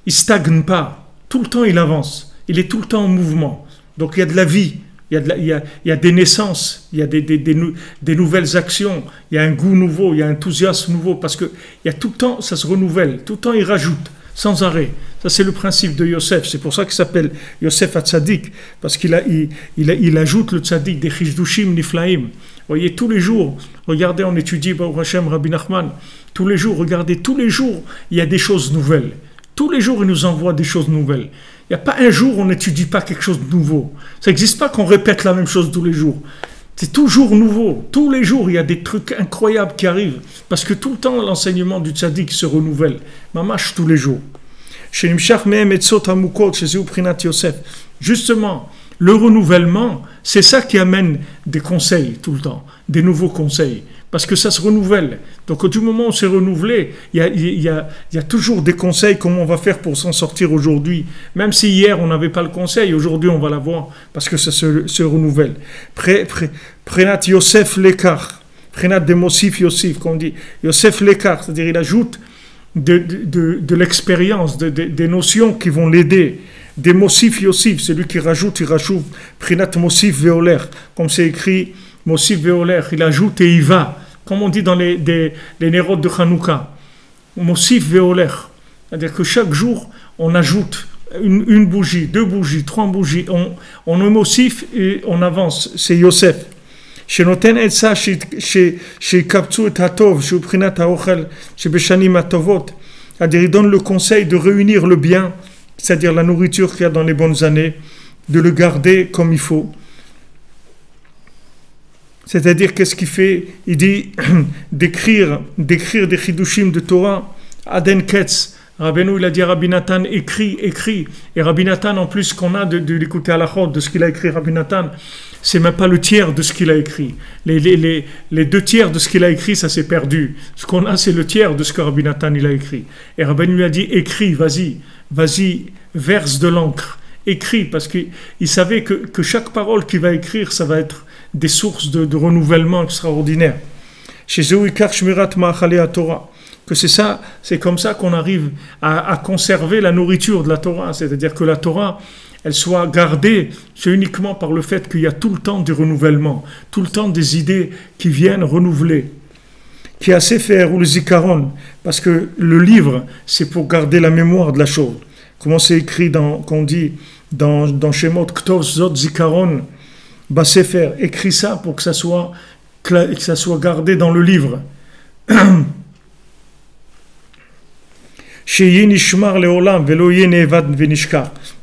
il stagne pas. Tout le temps, il avance. Il est tout le temps en mouvement. Donc, il y a de la vie. Il y a des naissances, il y a des nouvelles actions, il y a un goût nouveau, il y a un enthousiasme nouveau, parce que il y a tout le temps, ça se renouvelle, tout le temps il rajoute, sans arrêt. Ça c'est le principe de Yosef, c'est pour ça qu'il s'appelle Yosef HaTzadik, parce qu'il ajoute le Tzadik des Chishdushim Niflaim. Vous voyez, tous les jours, regardez, on étudie Baruch Hashem, Rabbi Nachman, tous les jours, regardez, tous les jours, il y a des choses nouvelles. Tous les jours, il nous envoie des choses nouvelles. Il n'y a pas un jour où on n'étudie pas quelque chose de nouveau. Ça n'existe pas qu'on répète la même chose tous les jours. C'est toujours nouveau. Tous les jours, il y a des trucs incroyables qui arrivent. Parce que tout le temps, l'enseignement du tzaddik se renouvelle. Mamash tous les jours. Justement, le renouvellement, c'est ça qui amène des conseils tout le temps. Des nouveaux conseils. Parce que ça se renouvelle. Donc, du moment où c'est renouvelé, il y a toujours des conseils, comment on va faire pour s'en sortir aujourd'hui. Même si hier, on n'avait pas le conseil, aujourd'hui, on va l'avoir, parce que ça se renouvelle. Prenat Yosef l'écart. Prenat de Mosif Yosif, comme on dit. Yosef l'écart, c'est-à-dire il ajoute de l'expérience, des notions qui vont l'aider. Des Mosif Yosif, celui qui rajoute, il rajoute. Prenat Mosif Veoler, comme c'est écrit, Mosif Veoler, il ajoute et il va. Comme on dit dans les nérodes de Hanouka, Mosif Veoler, c'est-à-dire que chaque jour, on ajoute une bougie, 2 bougies, 3 bougies, on le Mosif et on avance, c'est Yosef. שנותן עצה שיקבצו את הטוב, שהוא בחינת האוכל שבשנים הטובות, c'est-à-dire il donne le conseil de réunir le bien, c'est-à-dire la nourriture qu'il y a dans les bonnes années, de le garder comme il faut. C'est-à-dire, qu'est-ce qu'il fait? Il dit d'écrire des chidushim de Torah, Aden Ketz. Rabbeinu, il a dit à Rabbi Nathan, écrit. Et Rabbi Nathan, en plus qu'on a de l'écouter à la chod, de ce qu'il a écrit, Rabbi Nathan, c'est même pas le tiers de ce qu'il a écrit. Les 2 tiers de ce qu'il a écrit, ça s'est perdu. Ce qu'on a, c'est le tiers de ce que Rabbi Nathan, il a écrit. Et Rabbeinu lui a dit, écris, vas-y, verse de l'encre. Écris, parce qu'il savait que chaque parole qu'il va écrire, ça va être des sources de renouvellement extraordinaires. Chez Zouikar Shmirat Ma'achalei Torah, que c'est comme ça qu'on arrive à conserver la nourriture de la Torah, c'est-à-dire que la Torah, elle soit gardée, c'est uniquement par le fait qu'il y a tout le temps du renouvellement, tout le temps des idées qui viennent renouveler. Qui a Sefer ou le Zikaron, parce que le livre, c'est pour garder la mémoire de la chose. Comment c'est écrit qu'on dit dans Shemot, Ktov Zot Zikaron, Basefer, écrit ça pour que ça soit gardé dans le livre.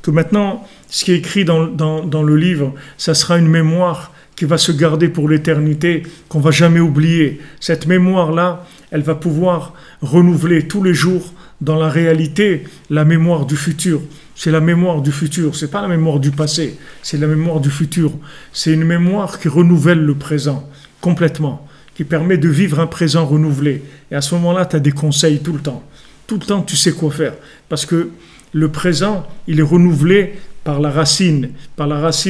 Que maintenant, ce qui est écrit dans le livre, ça sera une mémoire qui va se garder pour l'éternité, qu'on ne va jamais oublier. Cette mémoire-là, elle va pouvoir renouveler tous les jours dans la réalité la mémoire du futur. C'est la mémoire du futur, c'est pas la mémoire du passé, c'est la mémoire du futur. C'est une mémoire qui renouvelle le présent complètement, qui permet de vivre un présent renouvelé. Et à ce moment-là, tu as des conseils tout le temps. Tout le temps, tu sais quoi faire. Parce que le présent, il est renouvelé par la racine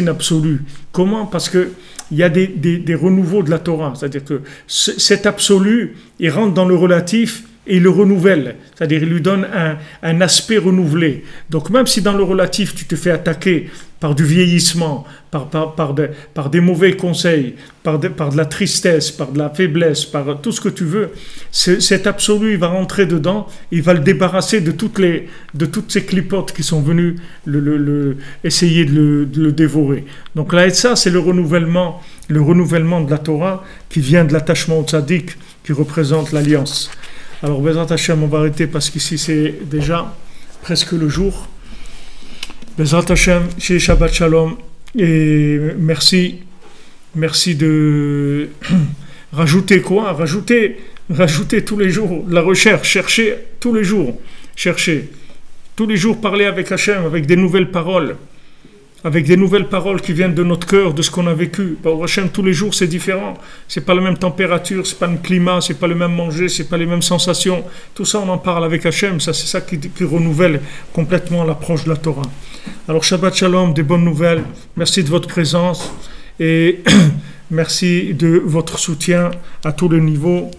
absolue. Comment? Parce qu'il y a des renouveaux de la Torah. C'est-à-dire que cet absolu, il rentre dans le relatif et il le renouvelle. C'est-à-dire il lui donne un aspect renouvelé. Donc même si dans le relatif, tu te fais attaquer par du vieillissement, par des mauvais conseils, par de la tristesse, par de la faiblesse, par tout ce que tu veux, cet absolu, il va rentrer dedans, il va le débarrasser de toutes ces clipotes qui sont venues essayer de le dévorer. Donc là, ça, c'est le renouvellement de la Torah qui vient de l'attachement au tzaddik, qui représente l'alliance. Alors, Bezrat Hashem, on va arrêter parce qu'ici, c'est déjà presque le jour. Bezrat Hashem, chez Shabbat Shalom, et merci de rajouter quoi? Rajouter tous les jours la recherche, chercher tous les jours, parler avec Hashem, avec des nouvelles paroles qui viennent de notre cœur, de ce qu'on a vécu. Par Hashem, tous les jours, c'est différent. C'est pas la même température, c'est pas le climat, c'est pas le même manger, c'est pas les mêmes sensations. Tout ça, on en parle avec Hashem. Ça, c'est ça qui renouvelle complètement l'approche de la Torah. Alors, Shabbat Shalom, des bonnes nouvelles. Merci de votre présence et merci de votre soutien à tous les niveaux,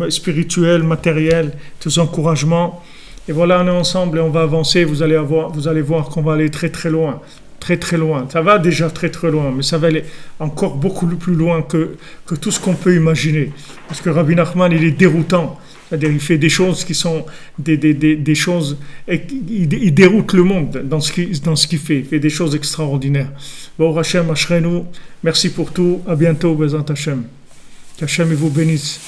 spirituel, matériel, tous les encouragements. Et voilà, on est ensemble et on va avancer. Vous allez voir qu'on va aller très très loin. Très très loin. Ça va déjà très très loin, mais ça va aller encore beaucoup plus loin que tout ce qu'on peut imaginer. Parce que Rabbi Nachman, il est déroutant. C'est-à-dire, il fait des choses qui sont des choses. Il déroute le monde dans ce qu'il fait. Il fait des choses extraordinaires. Bon, Hachem, Ashrenu, merci pour tout. À bientôt, Bezant Hachem. Qu'Hachem vous bénisse.